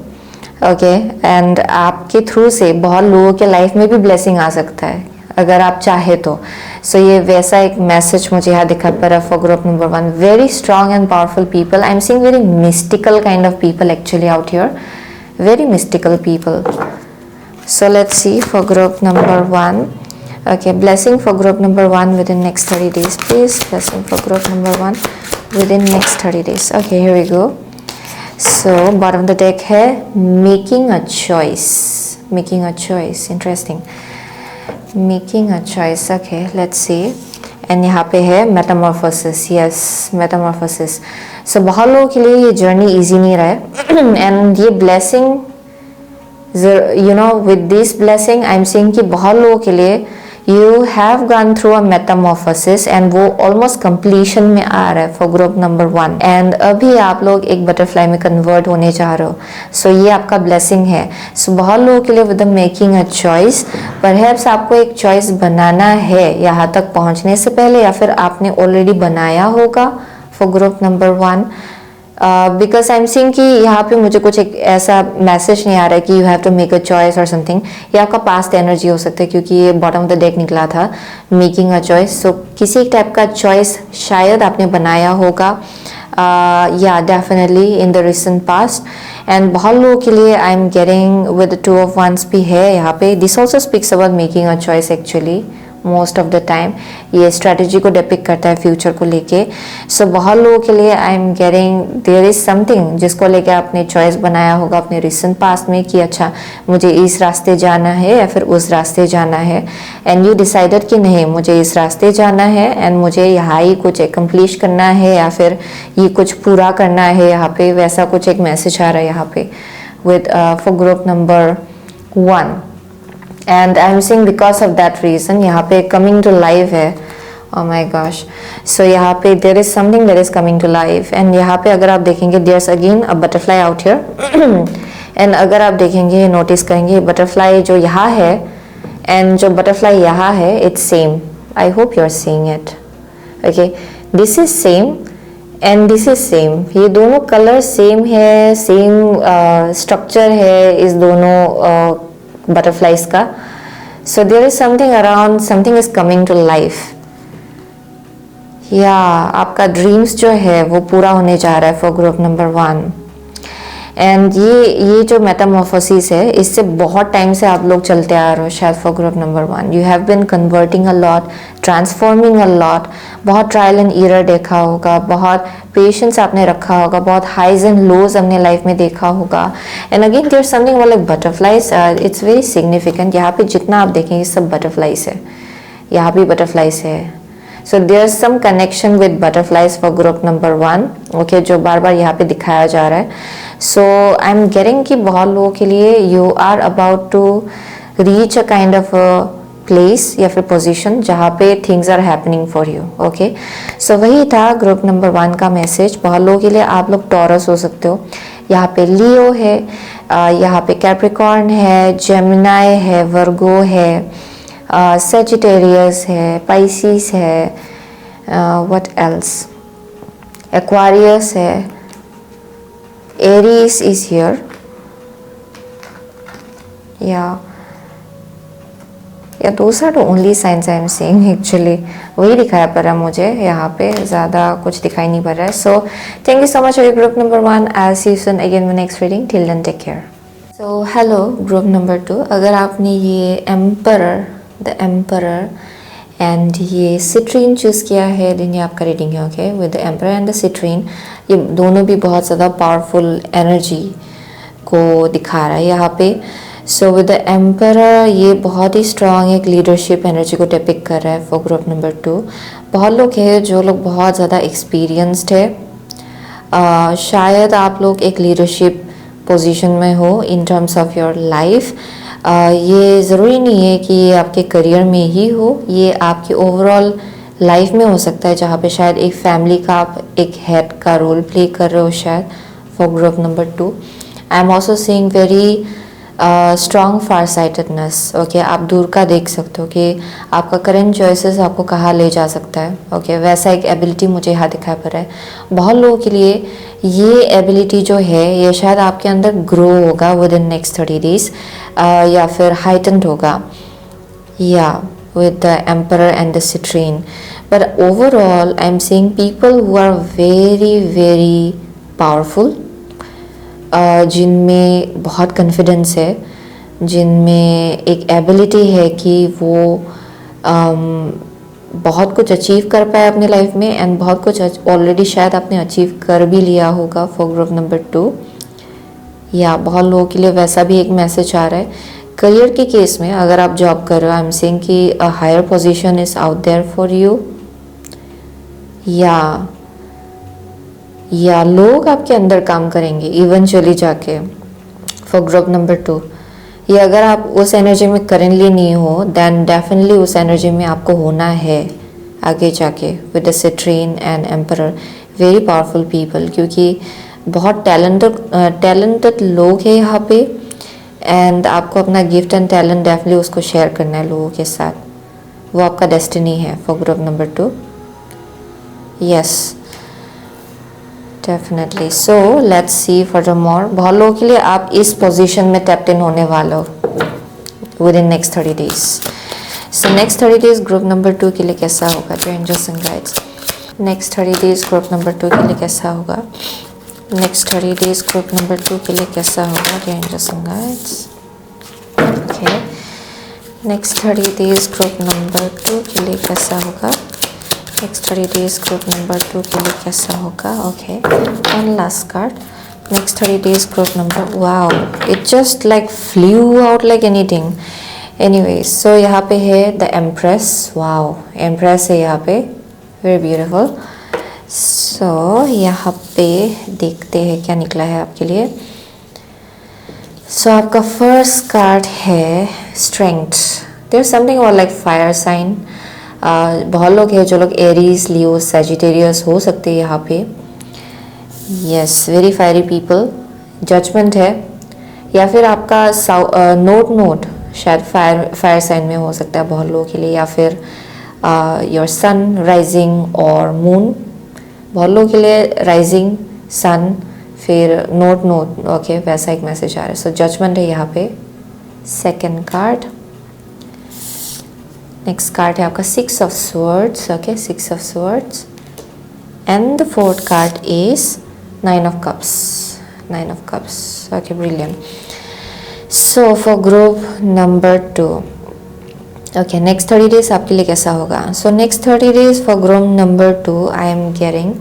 ओके, एंड आपके थ्रू से बहुत लोगों के लाइफ में भी ब्लेसिंग आ सकता है अगर आप चाहे तो। सो ये वैसा एक मैसेज मुझे यहाँ दिखा पड़ा for group number 1। Very strong and powerful people, I am seeing very mystical kind of people actually out here, very mystical people. So let's see for group number 1, okay, blessing for group number 1 within next 30 days please, blessing for group number 1 within next 30 days, okay, here we go. So bottom of the deck है making a choice, making a choice, interesting, making a choice, okay, let's see, and यहाँ पे है metamorphosis, yes, metamorphosis. So बहुत लोगों के लिए ये journey easy नहीं रहा है and ये blessing, you know, with this blessing I'm seeing कि बहुत लोगों के लिए you have gone through a metamorphosis and वो almost completion में आ रहा है for group number 1 and अभी आप लोग एक butterfly में convert होने जा रहे हो। so ये आपका blessing है। so बहुत लोगों के लिए with the making a choice, perhaps आपको एक choice बनाना है यहाँ तक पहुँचने से पहले, या फिर आपने already बनाया होगा for group number 1, because I am seeing कि यहाँ पे मुझे कुछ एक ऐसा मैसेज नहीं आ रहा है कि you have to make a choice or something. ये आपका पास्ट एनर्जी हो सकता है क्योंकि ये बॉटम ऑफ द डेक निकला था मेकिंग अ चॉइस। सो किसी टाइप का चॉइस शायद आपने बनाया होगा, या definitely in the recent past. And बहुत लोगों के लिए I am getting with 2 of Wands भी है यहाँ पे। This also speaks about making a choice actually most of the time. ये स्ट्रेटेजी को डिपिक्ट करता है फ्यूचर को लेके। सो बहुत लोगों के लिए I am getting there is something जिसको लेके आपने चॉइस बनाया होगा अपने रिसेंट पास्ट में कि अच्छा मुझे इस रास्ते जाना है या फिर उस रास्ते जाना है, एंड यू डिसाइडेड कि नहीं मुझे इस रास्ते जाना है एंड मुझे यहाँ ही कुछ एकम्प्लिश करना है या फिर ये कुछ पूरा करना है यहाँ पे। वैसा कुछ एक मैसेज आ रहा है यहाँ पे with for group number 1 and I'm seeing because of that reason यहाँ पे coming to life है। oh my gosh, so यहाँ पे there is something that is coming to life and यहाँ पे अगर आप देखेंगे there's again a butterfly out here and अगर आप देखेंगे नोटिस करेंगे butterfly जो यहाँ है and जो butterfly यहाँ है it's same, I hope you're seeing it, okay, this is same and this is same, ये दोनों कलर सेम है, सेम स्ट्रक्चर है इस दोनों बटरफ्लाइज का। So there is something around, something is coming to life, या आपका ड्रीम्स जो है वो पूरा होने जा रहा है फॉर ग्रुप नंबर 1। एंड ये जो मेटामॉर्फोसिस है इससे बहुत टाइम से आप लोग चलते आ रहे हो शायद for group number 1। You have bin converting a lot, transforming a lot, बहुत ट्रायल एंड एरर देखा होगा, बहुत पेशेंस आपने रखा होगा, बहुत हाइज एंड लोज अपने लाइफ में देखा होगा। And again there something like butterflies, it's very significant. यहाँ पे जितना आप देखेंगे सब बटरफ्लाइज है, यहाँ भी बटरफ्लाइज है। So there some connection with butterflies for group number 1, okay, जो बार बार यहाँ पे दिखाया जा रहा है। सो आई एम गेटिंग कि बहुत लोगों के लिए you are about to reach a kind of place या फिर पोजीशन जहाँ पे things are happening for you, okay. So वही था ग्रुप नंबर 1 का मैसेज। बहुत लोगों के लिए आप लोग टॉरस हो सकते हो, यहाँ पे लियो है, यहाँ पे कैप्रिकॉर्न है, जेमिनाई है, वर्गो है, सेजिटेरियस है, पाइसिस है, व्हाट एल्स, एक्वारियस है, एरीज इज हियर, या those are the only signs I am seeing actually. वही दिखाया पड़ रहा है मुझे यहाँ पे, ज़्यादा कुछ दिखाई नहीं पड़ रहा है। So thank you so much for group number 1। I see you soon again with next reading, till then take care. So hello group number 2, अगर आपने ये एम्परर, द एम्परर एंड ये सिट्रीन चूज़ किया है देन ये आपका रीडिंग है, okay, with the emperor and the citrine. ये दोनों भी बहुत ज़्यादा पावरफुल एनर्जी को दिखा रहा है यहाँ पे। सो विद द एम्परर ये बहुत ही स्ट्रॉन्ग एक लीडरशिप एनर्जी को डिपिक्ट कर रहा है फॉर ग्रुप नंबर 2। बहुत लोग हैं जो लोग बहुत ज़्यादा एक्सपीरियंस्ड है, शायद आप लोग एक लीडरशिप पोजीशन में हो इन टर्म्स ऑफ योर लाइफ। ये ज़रूरी नहीं है कि ये आपके करियर में ही हो, ये आपकी ओवरऑल लाइफ में हो सकता है, जहाँ पे शायद एक फैमिली का आप एक हेड का रोल प्ले कर रहे हो शायद for group number 2। I am also seeing very strong far sightedness. Okay, आप दूर का देख सकते हो कि आपका करेंट चॉइसेस आपको कहाँ ले जा सकता है। ओके, वैसा एक एबिलिटी मुझे यहाँ दिखाई पड़ रहा है। बहुत लोगों के लिए ये एबिलिटी जो है ये शायद आपके अंदर ग्रो होगा विद इन नेक्स्ट 30 डेज, या फिर हाइटेंड होगा, या with the emperor and the citrine. But overall I'm seeing people who are very very powerful, जिनमें बहुत कॉन्फिडेंस है, जिनमें एक एबिलिटी है कि वो बहुत कुछ अचीव कर पाए अपने लाइफ में, एंड बहुत कुछ ऑलरेडी शायद आपने अचीव कर भी लिया होगा फॉर ग्रुप नंबर 2। या बहुत लोगों के लिए वैसा भी एक मैसेज आ रहा है। करियर के केस में अगर आप जॉब कर रहे हो, आई एम सेइंग कि a higher position is out there for you, या लोग आपके अंदर काम करेंगे इवेंचुअली जाके फॉर ग्रुप नंबर 2। या अगर आप उस एनर्जी में करेंटली नहीं हो, देन डेफिनेटली उस एनर्जी में आपको होना है आगे जाके with the citrine and emperor. Very powerful people, क्योंकि बहुत टैलेंटेड लोग हैं यहाँ पे, एंड आपको अपना गिफ्ट एंड टैलेंट डेफिनेटली उसको शेयर करना है लोगों के साथ। वो आपका डेस्टिनी है for group number 2। Yes, definitely. So let's C furthermore. बहुत लोगों के लिए आप इस पोजीशन में टैप्ड इन होने वाले हो within next 30 days. So next 30 days group number 2 के लिए कैसा होगा? जो angels and guides, next 30 days group number 2 के लिए कैसा होगा? नेक्स्ट 30 डेज ग्रुप नंबर 2 के लिए कैसा होगा? जो angels and guides, okay. Next 30 days group number 2 के लिए कैसा होगा? नेक्स्ट 30 डेज ग्रुप नंबर 2 के लिए कैसा होगा? Okay, one last card. Next 30 days group number, wow, it just like flew out like anything. Anyways, so यहाँ पे है द एम्प्रेस। वाओ, एम्प्रेस है यहाँ पे, वेरी ब्यूटीफुल। सो यहाँ पे देखते हैं क्या निकला है आपके लिए। सो आपका फर्स्ट कार्ड है स्ट्रेंथ। देयर समथिंग और लाइक फायर साइन। बहुत लोग हैं जो लोग एरीज, लियो, सैजिटेरियस हो सकते हैं यहाँ पे। Yes, very fiery people. Judgement है, या फिर आपका नोट शायद फायर साइन में हो सकता है बहुत लोगों के लिए, या फिर योर सन, राइजिंग और मून। बहुत लोगों के लिए राइजिंग, सन, फिर नोट, ओके, वैसा एक मैसेज आ रहा है। सो जजमेंट है यहाँ पे। सेकेंड कार्ड, नेक्स्ट कार्ड है आपका 6 of swords. Okay, 6 of swords, and the fourth card is 9 of cups. 9 of cups, okay, brilliant. So for group number 2, okay, next 30 days आपके लिए कैसा होगा? सो next 30 days for group number 2 I am getting,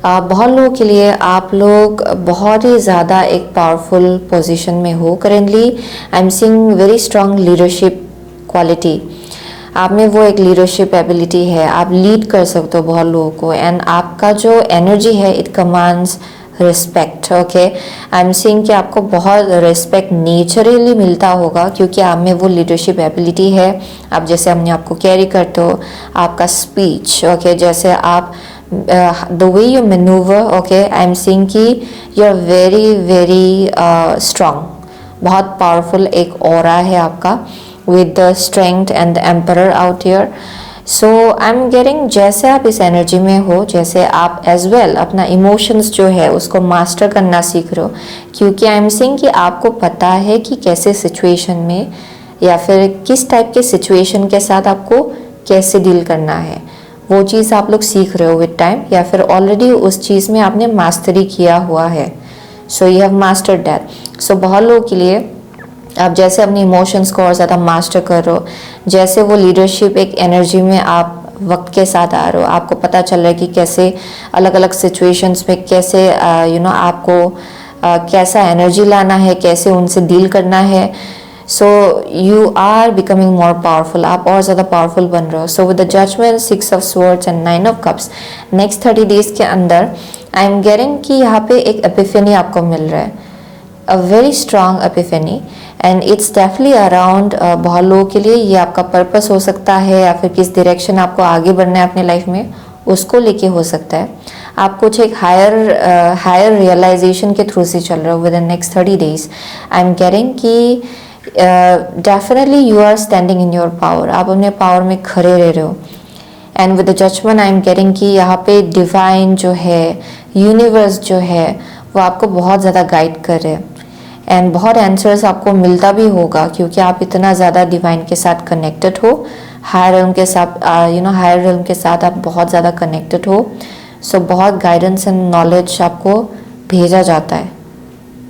बहुत लोगों के लिए आप लोग बहुत ही ज़्यादा एक पावरफुल पोजीशन में हो currently. I am seeing very strong leadership quality. आप में वो एक लीडरशिप एबिलिटी है, आप लीड कर सकते हो बहुत लोगों को, एंड आपका जो एनर्जी है it commands respect. Okay, I am seeing कि आपको बहुत रिस्पेक्ट नेचुरली मिलता होगा, क्योंकि आप में वो लीडरशिप एबिलिटी है। आप जैसे अपने आप को कैरी करते हो, आपका स्पीच, ओके, जैसे आप the way you manoeuvre, okay, I am seeing कि you are very very strong. बहुत पावरफुल एक ऑरा है आपका with the strength and the emperor out here. So I'm getting, जैसे आप इस एनर्जी में हो, जैसे आप as well अपना इमोशंस जो है उसको मास्टर करना सीख रहे हो, क्योंकि आई एम सीइंग कि आपको पता है कि कैसे सिचुएशन में या फिर किस टाइप के सिचुएशन के साथ आपको कैसे डील करना है। वो चीज़ आप लोग सीख रहे हो विद टाइम, या फिर ऑलरेडी उस चीज़ में आपने मास्टरी किया हुआ है। So you have mastered that. So बहुत लोगों के लिए आप जैसे अपने इमोशंस को और ज़्यादा मास्टर कर रहे हो, जैसे वो लीडरशिप एक एनर्जी में आप वक्त के साथ आ रहे हो, आपको पता चल रहा है कि कैसे अलग अलग सिचुएशंस में कैसे आपको कैसा एनर्जी लाना है, कैसे उनसे डील करना है। So you are becoming more powerful, आप और ज़्यादा पावरफुल बन रहे हो. So with the judgement, 6 of swords and 9 of cups, next 30 days के अंदर आई एम गेटिंग कि यहाँ पे एक एपिफेनी आपको मिल रहा है, a very strong epiphany, and it's definitely around. बहुत लोगों के लिए ये आपका पर्पस हो सकता है, या फिर किस डायरेक्शन आपको आगे बढ़ना है अपने लाइफ में उसको लेके हो सकता है. आप कुछ एक हायर रियलाइजेशन के थ्रू से चल रहे हो within next 30 days. I am getting कि definitely you are standing in your power, आप अपने पावर में खड़े रह रहे हो. And with the judgement I am getting कि यहाँ पे डिवाइन जो है, यूनिवर्स जो है, वो आपको बहुत ज़्यादा गाइड कर रहे हैं. एंड बहुत आंसर्स आपको मिलता भी होगा क्योंकि आप इतना ज़्यादा डिवाइन के साथ कनेक्टेड हो, हायर रिल्म के साथ, हायर रिल्म के साथ आप बहुत ज़्यादा कनेक्टेड हो. सो बहुत गाइडेंस एंड नॉलेज आपको भेजा जाता है,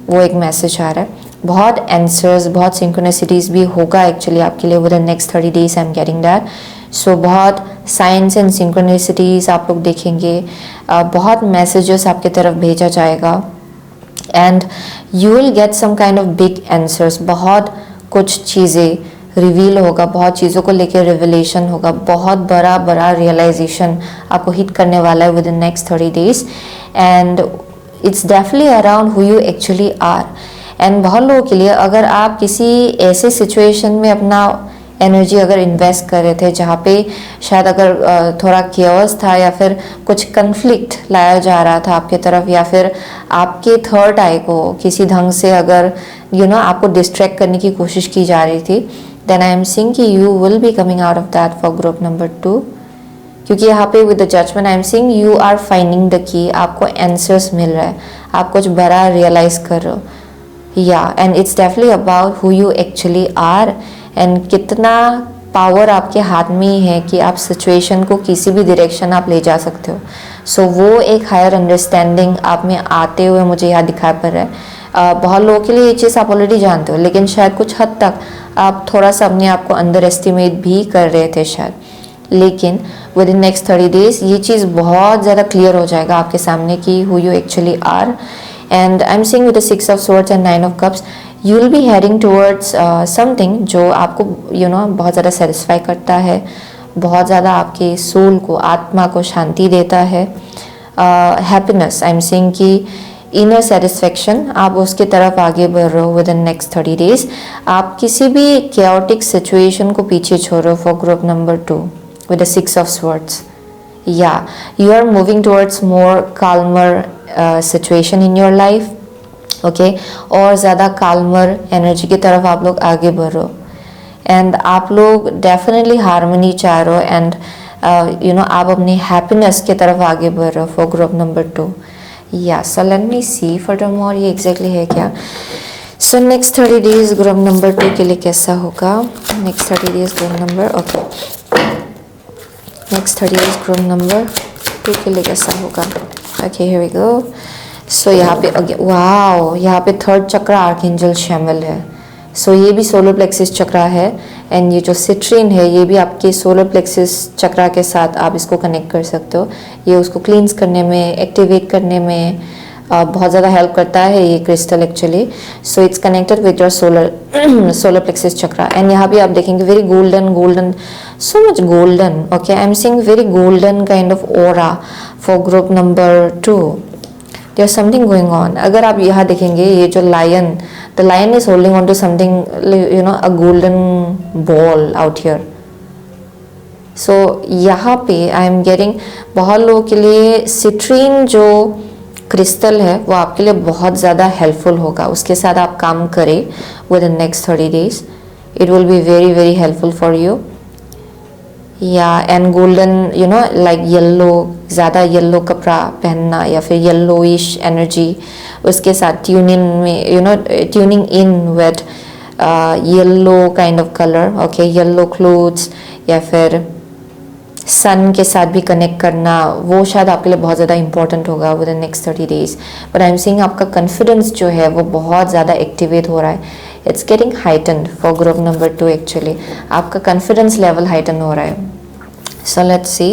वो एक मैसेज आ रहा है. बहुत आंसर्स, बहुत सिंक्रोनिसिटीज़ भी होगा एक्चुअली आपके लिए within next 30 days. I am getting that. So बहुत साइंस एंड सिंक्रोनिसिटीज़ आप लोग देखेंगे, बहुत मैसेजेस आपके तरफ भेजा जाएगा. And you will get some kind of big answers, बहुत कुछ चीज़ें रिवील होगा, बहुत चीज़ों को लेकर रिविलेशन होगा, बहुत बड़ा रियलाइजेशन आपको हिट करने वाला है within next 30 days. And it's definitely around who you actually are. And बहुत लोगों के लिए अगर आप किसी ऐसे सिचुएशन में अपना एनर्जी अगर इन्वेस्ट कर रहे थे जहाँ पे शायद अगर थोड़ा केओस था, या फिर कुछ कन्फ्लिक्ट लाया जा रहा था आपके तरफ, या फिर आपके थर्ड आई को किसी ढंग से अगर आपको डिस्ट्रैक्ट करने की कोशिश की जा रही थी, देन आई एम सीइंग कि you will be coming out of that for group number 2. क्योंकि यहाँ पे with the judgement I am seeing you are finding the key, आपको आंसर्स मिल रहा है, आप कुछ बड़ा रियलाइज कर रहे हो. And it's definitely about who you actually are, and कितना पावर आपके हाथ में ही है कि आप सिचुएशन को किसी भी डायरेक्शन आप ले जा सकते हो. सो वो एक हायर अंडरस्टैंडिंग आप में आते हुए मुझे यहाँ दिखाई पड़ रहा है. बहुत लोगों के लिए ये चीज़ आप ऑलरेडी जानते हो, लेकिन शायद कुछ हद तक आप थोड़ा सा अपने आप को अंडर एस्टिमेट भी कर रहे थे शायद. लेकिन विद इन नेक्स्ट 30 डेज ये चीज़ बहुत ज़्यादा क्लियर हो जाएगा आपके सामने कि who you actually are. And I am seeing with the 6 of swords and 9 of cups, you will be heading towards something जो आपको बहुत ज़्यादा सेटिस्फाई करता है, बहुत ज़्यादा आपके सोल को, आत्मा को शांति देता है. हैप्पीनेस, आई एम सीइंग कि इनर सेटिस्फेक्शन, आप उसकी तरफ आगे बढ़ रहे हो विद इन नेक्स्ट 30 डेज. आप किसी भी केओटिक सिचुएशन को पीछे छोड़ रहे हो for group number 2 with the 6 of swords. You are moving towards more calmer situation in your life. Okay, और ज़्यादा काल्मर एनर्जी की तरफ आप लोग आगे बढ़ रहे हो. एंड आप लोग डेफिनेटली हारमोनी चाह रहे हो, एंड आप अपनी हैप्पीनेस की तरफ आगे बढ़ रहे हो for group number 2. So let me see furthermore ये एग्जैक्टली है क्या. So next 30 days group number 2 के लिए कैसा होगा. Next 30 days group number, okay, next 30 days group number 2 के लिए कैसा होगा. Okay, here we go. So यहाँ पे वाओ, यहाँ पे थर्ड चक्र आर्कएंजल शामिल है. सो ये भी सोलर प्लेक्सिस चक्र है, एंड ये जो सिट्रीन है ये भी आपके सोलर प्लेक्सिस चक्र के साथ आप इसको कनेक्ट कर सकते हो. ये उसको क्लींस करने में, एक्टिवेट करने में बहुत ज़्यादा हेल्प करता है ये crystal actually. So it's connected with your solar plexus चक्र. एंड यहाँ भी आप देखेंगे very golden, so much golden. Okay, I am seeing very golden kind of aura for group number 2. There's something going on. अगर आप यहाँ देखेंगे ये जो lion, the lion is holding on to something, a golden ball out here. So यहाँ पे I am getting बहुत लोगों के लिए सिट्रीन जो क्रिस्टल है वो आपके लिए बहुत ज़्यादा हेल्पफुल होगा. उसके साथ आप काम करें within next 30 days. It will be very helpful for you. And golden like yellow, ज़्यादा येलो कपड़ा पहनना या फिर येलोइश एनर्जी, उसके साथ tuning in with yellow kind of colour. Okay, yellow clothes या फिर सन के साथ भी कनेक्ट करना, वो शायद आपके लिए बहुत ज़्यादा इंपॉर्टेंट होगा within next 30 days. But I am seeing आपका कॉन्फिडेंस जो है वो बहुत ज़्यादा एक्टिवेट हो रहा है. It's getting heightened for group number 2 actually. आपका कॉन्फिडेंस लेवल हाइटन हो रहा है. सो लेट्स सी,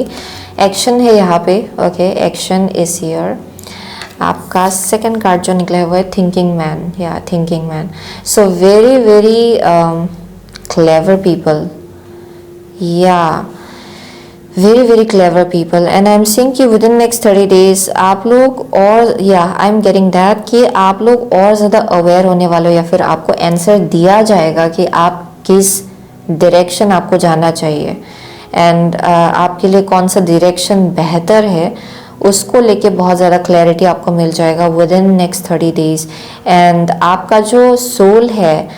एक्शन है यहाँ पे. Okay, action is here. आपका सेकंड कार्ड जो निकला हुआ है थिंकिंग मैन, या thinking man. So very very clever people, या very very clever people. And I am seeing कि विद इन नेक्स्ट 30 डेज आप लोग, और या आई एम गेटिंग दैट कि आप लोग और ज़्यादा अवेयर होने वाले हो, या फिर आपको आंसर दिया जाएगा कि आप किस डायरेक्शन आपको जाना चाहिए, एंड आपके लिए कौन सा डायरेक्शन बेहतर है, उसको लेके बहुत ज़्यादा क्लैरिटी आपको मिल जाएगा within next 30 days. And आपका जो सोल है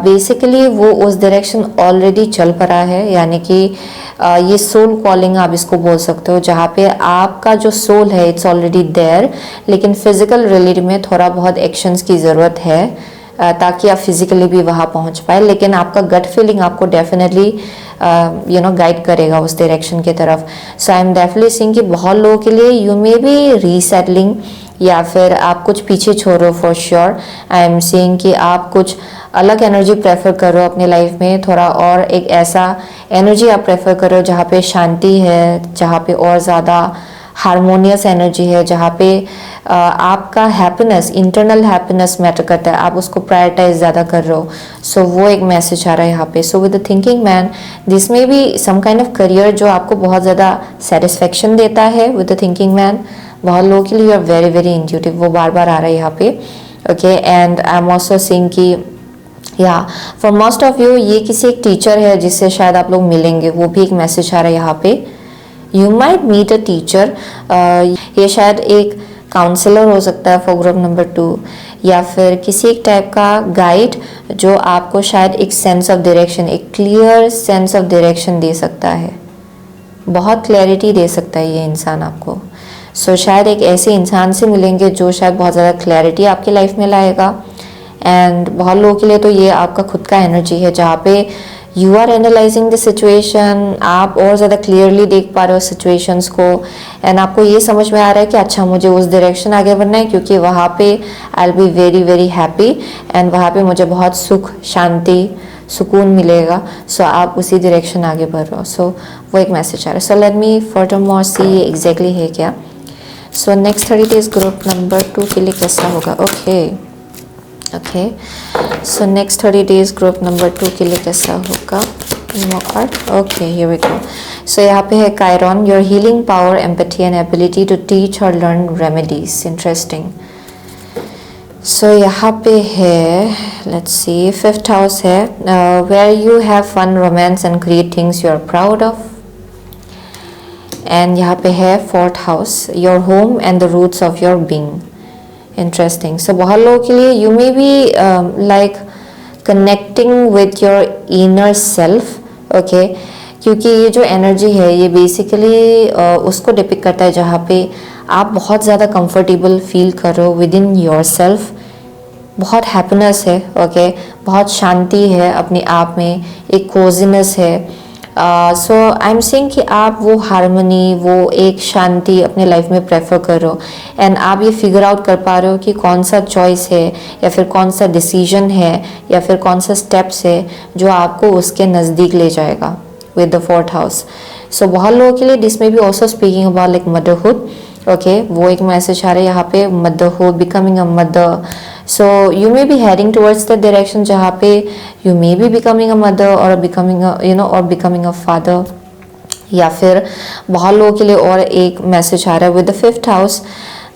बेसिकली वो उस डायरेक्शन ऑलरेडी चल पड़ा है, यानी कि ये सोल कॉलिंग आप इसको बोल सकते हो, जहाँ पे आपका जो सोल है इट्स ऑलरेडी देयर, लेकिन फिजिकल रिलेटिव में थोड़ा बहुत एक्शंस की ज़रूरत है ताकि आप फिजिकली भी वहाँ पहुँच पाए. लेकिन आपका गट फीलिंग आपको डेफिनेटली गाइड करेगा उस डायरेक्शन की तरफ. सो आई एम डेफिनेटली सीइंग कि बहुत लोगों के लिए यू मे बी रीसेटलिंग, या फिर आप कुछ पीछे छोड़ो for sure. I am seeing कि आप कुछ अलग एनर्जी प्रेफर करो अपने लाइफ में, थोड़ा और एक ऐसा एनर्जी आप प्रेफर करो जहाँ पे शांति है, जहाँ पे और ज़्यादा हारमोनियस एनर्जी है, जहाँ पे आपका हैप्पीनेस, इंटरनल हैप्पीनेस मैटर करता है, आप उसको प्रायोरिटाइज ज़्यादा कर रहे हो. सो वो एक मैसेज आ रहा है यहाँ पे. सो with the thinking man this में भी सम काइंड ऑफ करियर जो आपको बहुत ज़्यादा सेटिस्फेक्शन देता है. विद द थिंकिंग मैन बहुत लोगों के लिए you are very very intuitive, वो बार बार आ रहा है यहाँ पे. Okay, and I am also seeing कि या फॉर मोस्ट ऑफ यू ये किसी एक टीचर है जिससे शायद आप लोग मिलेंगे, वो भी एक मैसेज आ रहा है यहाँ पे. You might meet a teacher, ये शायद एक काउंसलर हो सकता है फॉर ग्रुप नंबर 2, या फिर किसी एक टाइप का गाइड जो आपको शायद एक सेंस ऑफ डायरेक्शन, एक क्लियर सेंस ऑफ डायरेक्शन दे सकता है, बहुत क्लैरिटी दे सकता है ये इंसान आपको. सो शायद एक ऐसे इंसान से मिलेंगे जो शायद बहुत ज़्यादा क्लैरिटी आपकी लाइफ में लाएगा. एंड बहुत लोगों के लिए तो ये आपका खुद का एनर्जी है जहाँ पे you are analysing the situation, आप और ज़्यादा क्लियरली देख पा रहे हो सिचुएशंस को, एंड आपको ये समझ में आ रहा है कि अच्छा मुझे उस डायरेक्शन आगे बढ़ना है क्योंकि वहाँ पे I will be very very happy, and वहाँ पे मुझे बहुत सुख, शांति, सुकून मिलेगा. सो आप उसी डायरेक्शन आगे बढ़ रहे हो. सो वो एक मैसेज आ रहा है. सो लेट मी फर्दर मोर सी ये एग्जैक्टली है क्या. So next 30 days group number 2 के लिए कैसा होगा. Okay, so next 30 days group number 2 के लिए कैसा होगा. Okay, here we go. So यहाँ पे है Chiron, your healing power, empathy and ability to teach और लर्न रेमेडीज. इंटरेस्टिंग. सो यहाँ पे है, लेट्स सी, 5th हाउस है, where you have fun, romance and create things you are proud of. And यहाँ पे है 4th house, your home and the roots of your being. Interesting. So बहुत लोगों के लिए you may be like connecting with your inner self. Okay, क्योंकि ये जो एनर्जी है ये बेसिकली उसको डिपिक्ट करता है जहाँ पे आप बहुत ज़्यादा कंफर्टेबल फील कर रहे हो विद इन योर सेल्फ. बहुत हैप्पीनेस है. ओके, बहुत शांति है अपने आप में, एक कोजीनेस है. सो आई एम सेइंग कि आप वो हारमनी, वो एक शांति अपने लाइफ में प्रेफर कर रहे हो, एंड आप ये फिगर आउट कर पा रहे हो कि कौन सा चॉइस है, या फिर कौन सा डिसीजन है, या फिर कौन सा स्टेप्स है जो आपको उसके नज़दीक ले जाएगा विद द 4th हाउस. सो बहुत लोगों के लिए दिस में भी also speaking about like motherhood. Okay, वो एक मैसेज आ रहा है यहाँ पे, motherhood, becoming a mother. So you may B heading towards the direction जहाँ पे you may be becoming a mother और बिकमिंग और बिकमिंग अ फादर. या फिर बहुत लोगों के लिए और एक मैसेज आ रहा है with the 5th house.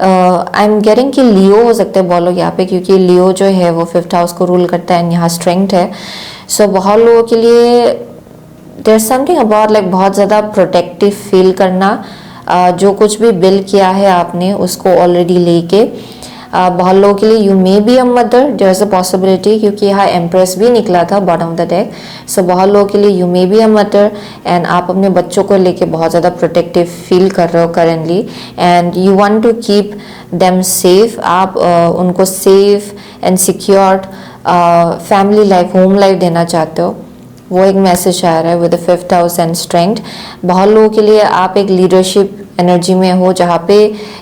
I am getting कि लियो हो सकते हैं बहुत लोग यहाँ पे, क्योंकि लियो जो है वो 5th हाउस को रूल करता है, यहाँ स्ट्रेंथ है. सो बहुत लोगों के लिए देयर समथिंग अबाउट लाइक बहुत ज़्यादा प्रोटेक्टिव फील करना. जो कुछ भी बिल्ड किया है आपने उसको ऑलरेडी लेके. बहुत लोगों के लिए you may be a mother, there is a possibility, क्योंकि यहाँ एम्प्रेस भी निकला था bottom of the deck. So बहुत लोगों के लिए you may be a mother, and आप अपने बच्चों को लेके बहुत ज़्यादा प्रोटेक्टिव फील कर रहे हो currently, and you want to keep them safe. आप उनको safe and secured family life, home life देना चाहते हो. वो एक मैसेज आ रहा है with the 5th house and strength. बहुत लोगों के लिए आप एक लीडरशिप एनर्जी में हो जहाँ पे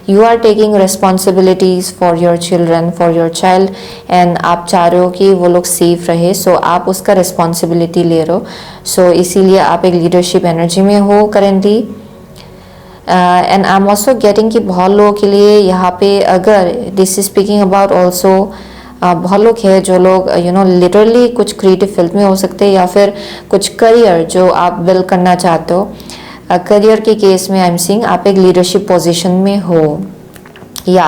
you are taking responsibilities for your children, for your child, and आप चाह रहे हो कि वो लोग सेफ रहे. सो आप उसका रिस्पॉन्सिबिलिटी ले रहे हो. सो इसीलिए आप एक लीडरशिप एनर्जी में हो currently. And I am also getting कि बहुत लोगों के लिए यहाँ पे अगर this is speaking about also बहुत लोग हैं जो लोग लिटरली कुछ क्रिएटिव फील्ड में हो सकते हैं या फिर कुछ करियर जो आप बिल्ड करना चाहते हो। करियर के केस में आई एम सीइंग आप एक लीडरशिप पोजीशन में हो या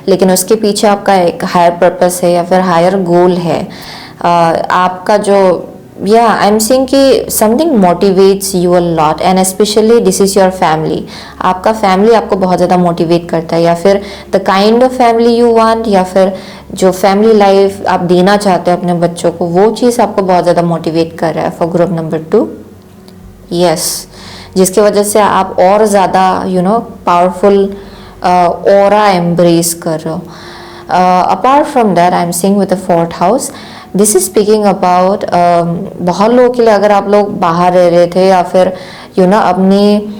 लेकिन उसके पीछे आपका एक हायर पर्पस है या फिर हायर गोल है। आपका जो आई एम सीइंग कि something motivates you a lot and specially this is your family. आपका फैमिली आपको बहुत ज़्यादा मोटिवेट करता है या फिर the kind of family you want या फिर जो फैमिली लाइफ आप देना चाहते हो अपने बच्चों को, वो चीज़ आपको बहुत ज़्यादा मोटिवेट कर रहा है फॉर ग्रुप नंबर 2। यस, जिसकी वजह से आप और ज़्यादा पावरफुल ऑरा एम्ब्रेस कर रहे हो। Apart from that I am seeing with the 4th house, this is speaking about बहुत लोगों के लिए अगर आप लोग बाहर रह रहे थे या फिर अपनी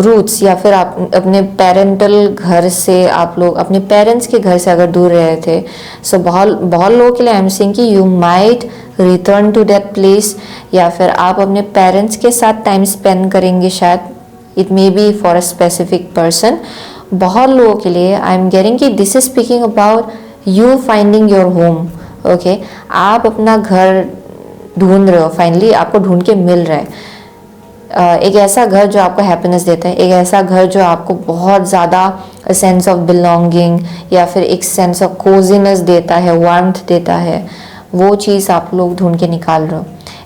रूट्स या फिर आप अपने पेरेंटल घर से आप लोग अपने पेरेंट्स के घर से अगर दूर रहे थे, सो बहुत लोगों के लिए आई एम सीइंग कि you might return to that place या फिर आप अपने पेरेंट्स के साथ टाइम स्पेंड करेंगे शायद। It may be for a specific person. बहुत लोगों के लिए आई एम गेटिंग कि this is speaking about you finding your home. Okay, आप अपना घर ढूंढ रहे हो, फाइनली आपको ढूंढ के मिल रहा है। एक ऐसा घर जो आपको हैप्पीनेस देता है, एक ऐसा घर जो आपको बहुत ज़्यादा सेंस ऑफ बिलोंगिंग या फिर एक सेंस ऑफ कोजीनेस देता है, वार्मथ देता है, वो चीज़ आप लोग ढूंढ के निकाल रहे हो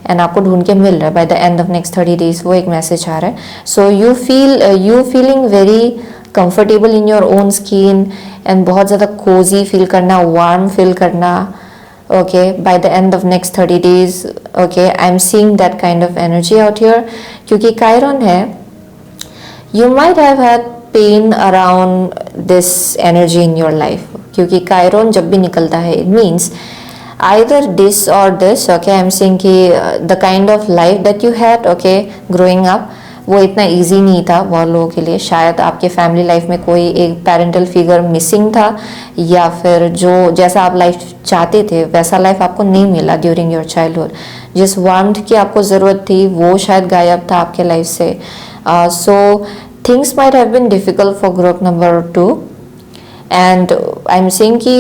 एंड आपको ढूंढ के मिल रहा है bye the end of next 30 days. वो एक मैसेज आ रहा है। So you feeling very comfortable in your own skin and बहुत ज़्यादा कोजी फील करना, वार्म फील करना। Okay, by the end of next 30 days, okay, I'm seeing that kind of energy out here. क्योंकि Chiron है, you might have had pain around this energy in your life. क्योंकि Chiron जब भी निकलता है, it means either this or this. Okay, I'm seeing कि the kind of life that you had, okay, growing up, वो इतना इजी नहीं था बहुत लोगों के लिए। शायद आपके फैमिली लाइफ में कोई एक पेरेंटल फिगर मिसिंग था या फिर जो जैसा आप लाइफ चाहते थे वैसा लाइफ आपको नहीं मिला ड्यूरिंग योर चाइल्डहुड। जिस वार्मथ की आपको ज़रूरत थी वो शायद गायब था आपके लाइफ से। So things might have been difficult for group number 2 and I am saying कि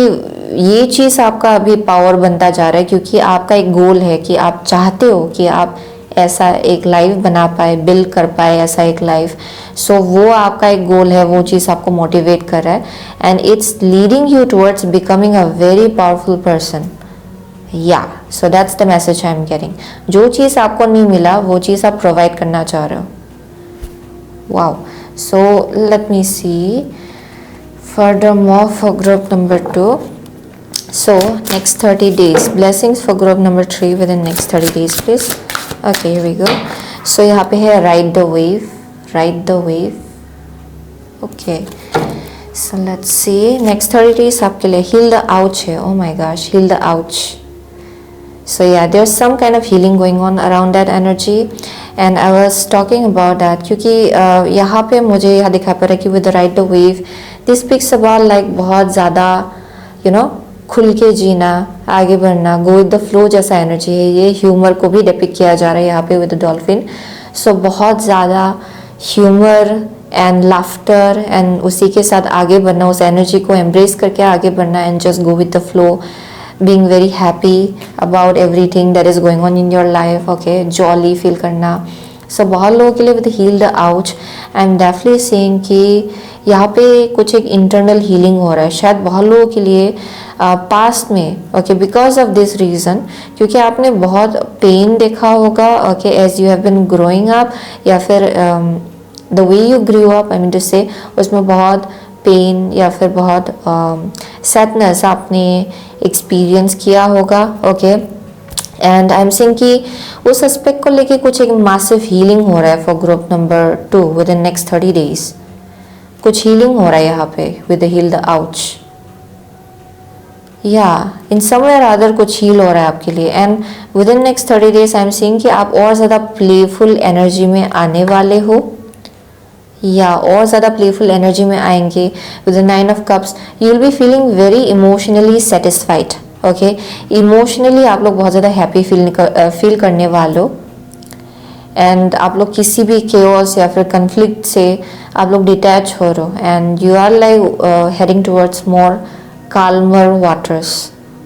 ये चीज़ आपका अभी पावर बनता जा रहा है क्योंकि आपका एक गोल है कि आप चाहते हो कि आप ऐसा एक लाइफ बना पाए, बिल्ड कर पाए ऐसा एक लाइफ। सो वो आपका एक गोल है, वो चीज़ आपको मोटिवेट कर रहा है and it's leading you towards becoming a very powerful person. या so that's the message I am getting. जो चीज़ आपको नहीं मिला वो चीज़ आप प्रोवाइड करना चाह रहे हो। Wow, so let me see furthermore for group number 2. So next 30 days blessings for group number 3 within next 30 days please. Okay, here we go. So यहाँ पे है ride the wave. Okay, so let's see next 30 days आपके लिए heal the ouch है। Oh my gosh, heal the ouch. So yeah, there's some kind of healing going on around that energy and I was talking about that क्योंकि यहाँ पे मुझे यहाँ दिखा पड़ रहा है कि with the ride the wave this speaks about like बहुत ज़्यादा खुल के जीना, आगे बढ़ना, गो विद द फ्लो जैसा एनर्जी है। ये ह्यूमर को भी डिपिक्ट किया जा रहा है यहाँ पे विद द डॉल्फिन। सो बहुत ज़्यादा ह्यूमर एंड लाफ्टर एंड उसी के साथ आगे बढ़ना, उस एनर्जी को एम्ब्रेस करके आगे बढ़ना and just go with the flow, being very happy about everything that is going on in your life. Okay, jolly feel करना। So बहुत लोगों के लिए with heal the ouch I'm definitely saying कि यहाँ पे कुछ एक इंटरनल हीलिंग हो रहा है शायद बहुत लोगों के लिए पास्ट में। Okay, because of this reason क्योंकि आपने बहुत पेन देखा होगा। Okay, as you have been growing up या फिर the way you grew up I mean to say उसमें बहुत पेन या फिर बहुत सैडनेस आपने एक्सपीरियंस किया होगा। Okay, and I am saying कि उस एस्पेक्ट को लेके कुछ एक मैसिव हीलिंग हो रहा है for group number 2 with in next 30 days. कुछ हीलिंग हो रहा है यहाँ पे विद हील द आउच। या इन समवेयर अदर कुछ हील हो रहा है आपके लिए and within next 30 days I am seeing कि आप और ज़्यादा प्लेफुल एनर्जी में आने वाले हो या और ज़्यादा प्लेफुल एनर्जी में आएंगे। With the 9 of cups you will be feeling very emotionally satisfied. Okay, emotionally आप लोग बहुत ज़्यादा हैप्पी फील करने वाले हो एंड आप लोग किसी भी केओस या फिर कन्फ्लिक्ट से आप लोग डिटैच हो रहे हो and you are like heading towards more calmer waters.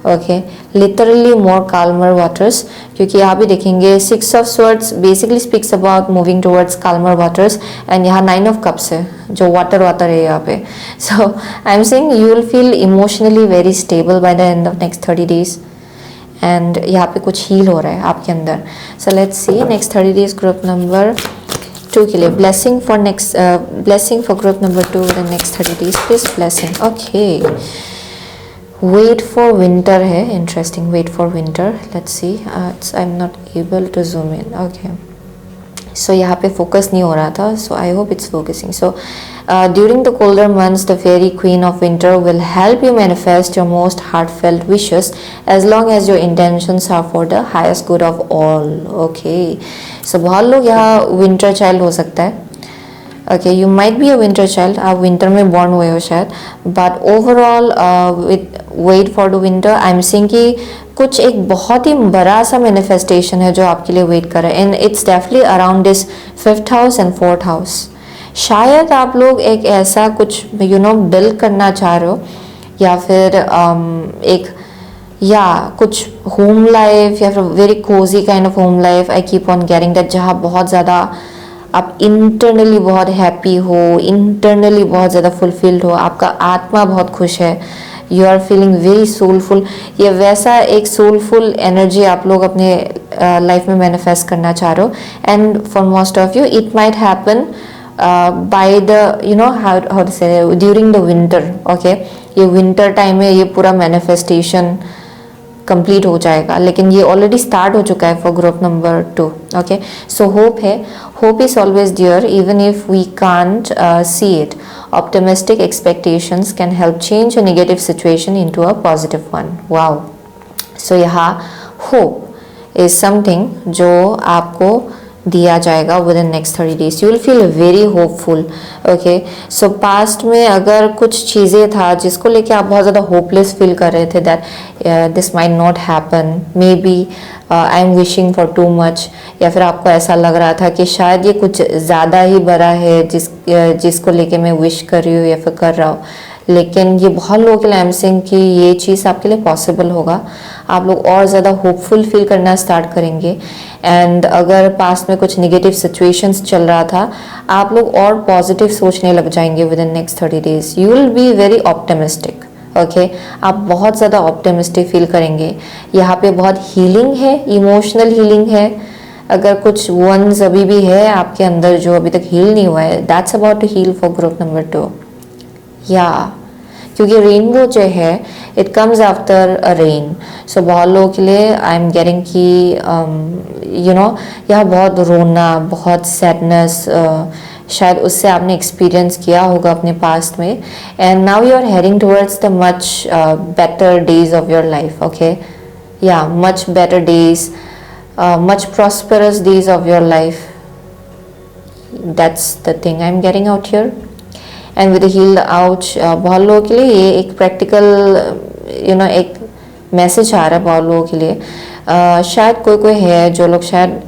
Okay, literally more calmer waters, क्योंकि यहाँ भी देखेंगे 6 of swords basically speaks about moving towards calmer waters and यहाँ 9 ऑफ कप्स है जो वाटर वाटर है यहाँ पे. So I am saying you will feel emotionally very stable by the end of next 30 days and यहाँ पे कुछ हील हो रहा है आपके अंदर. So let's see next 30 days group number 2 के लिए blessing for group number 2 the next 30 days please blessing. Okay, wait for winter है, interesting. Wait for winter, let's see. I am not able to zoom in. Okay, so यहाँ पे फोकस नहीं हो रहा था, so I hope it's focusing. So during the colder months the fairy queen of winter will help you manifest your most heartfelt wishes as long as your intentions are for the highest good of all. Okay, so बहुत लोग यहाँ विंटर चाइल्ड हो सकता है. Okay, you might be a winter child, आप विंटर में बॉर्न हुए हो शायद, but overall with wait for the winter I am seeing कि कुछ एक बहुत ही बड़ा सा मैनिफेस्टेशन है जो आपके लिए वेट कर रहा है and it's definitely around this 5th house and 4th house. शायद आप लोग एक ऐसा कुछ बिल्ड करना चाह रहे हो या फिर एक या कुछ होम लाइफ या फिर very Cozi kind of home life. I keep on getting that जहाँ बहुत ज़्यादा आप इंटरनली बहुत हैप्पी हो, इंटरनली बहुत ज़्यादा फुलफिल्ड हो, आपका आत्मा बहुत खुश है, you are feeling very soulful. ये वैसा एक सोलफुल एनर्जी आप लोग अपने लाइफ में मैनिफेस्ट करना चाह रहे हो and for most of you it might happen by the how to say during the winter. Okay, ये विंटर टाइम में ये पूरा मैनिफेस्टेशन कंप्लीट हो जाएगा, लेकिन ये ऑलरेडी स्टार्ट हो चुका है for group number 2. Okay, so hope है, hope is always there even if we can't see it. Optimistic expectations can help change a negative situation into a positive one. Wow, so यहाँ होप इज समथिंग जो आपको दिया जाएगा within next 30 days. You will feel very hopeful. Okay, so past में अगर कुछ चीज़ें था जिसको लेके आप बहुत ज़्यादा होपलेस फील कर रहे थे that this might not happen, may be I am wishing for too much, या फिर आपको ऐसा लग रहा था कि शायद ये कुछ ज़्यादा ही बड़ा है जिसको लेके मैं विश कर रही हूँ या फिर कर रहा हूँ, लेकिन ये बहुत लोगों के लिए आई एम सेइंग कि ये चीज़ आपके लिए पॉसिबल होगा. आप लोग और ज़्यादा होपफुल फील करना स्टार्ट करेंगे एंड अगर पास में कुछ नेगेटिव सिचुएशंस चल रहा था आप लोग और पॉजिटिव सोचने लग जाएंगे with in next 30 days. You will be very optimistic. Okay, आप बहुत ज़्यादा ऑप्टिमिस्टिक फील करेंगे. यहाँ पे बहुत हीलिंग है, इमोशनल हीलिंग है. अगर कुछ वंस अभी भी है आपके अंदर जो अभी तक हील नहीं हुआ है, that's about to heal for group number 2. या क्योंकि रेनबो जो है it comes after a rain. So बहुत लोगों के लिए आई एम गेटिंग कि यह बहुत रोना, बहुत सैडनेस, शायद उससे आपने एक्सपीरियंस किया होगा अपने पास्ट में and now you are heading towards the much better days of your life. Okay, या much better days, much prosperous days of your life. That's the thing I'm getting out here. And with the healed ouch, बहुत लोगों के लिए ये एक प्रैक्टिकल एक मैसेज आ रहा है बहुत लोगों के लिए. शायद कोई है जो लोग शायद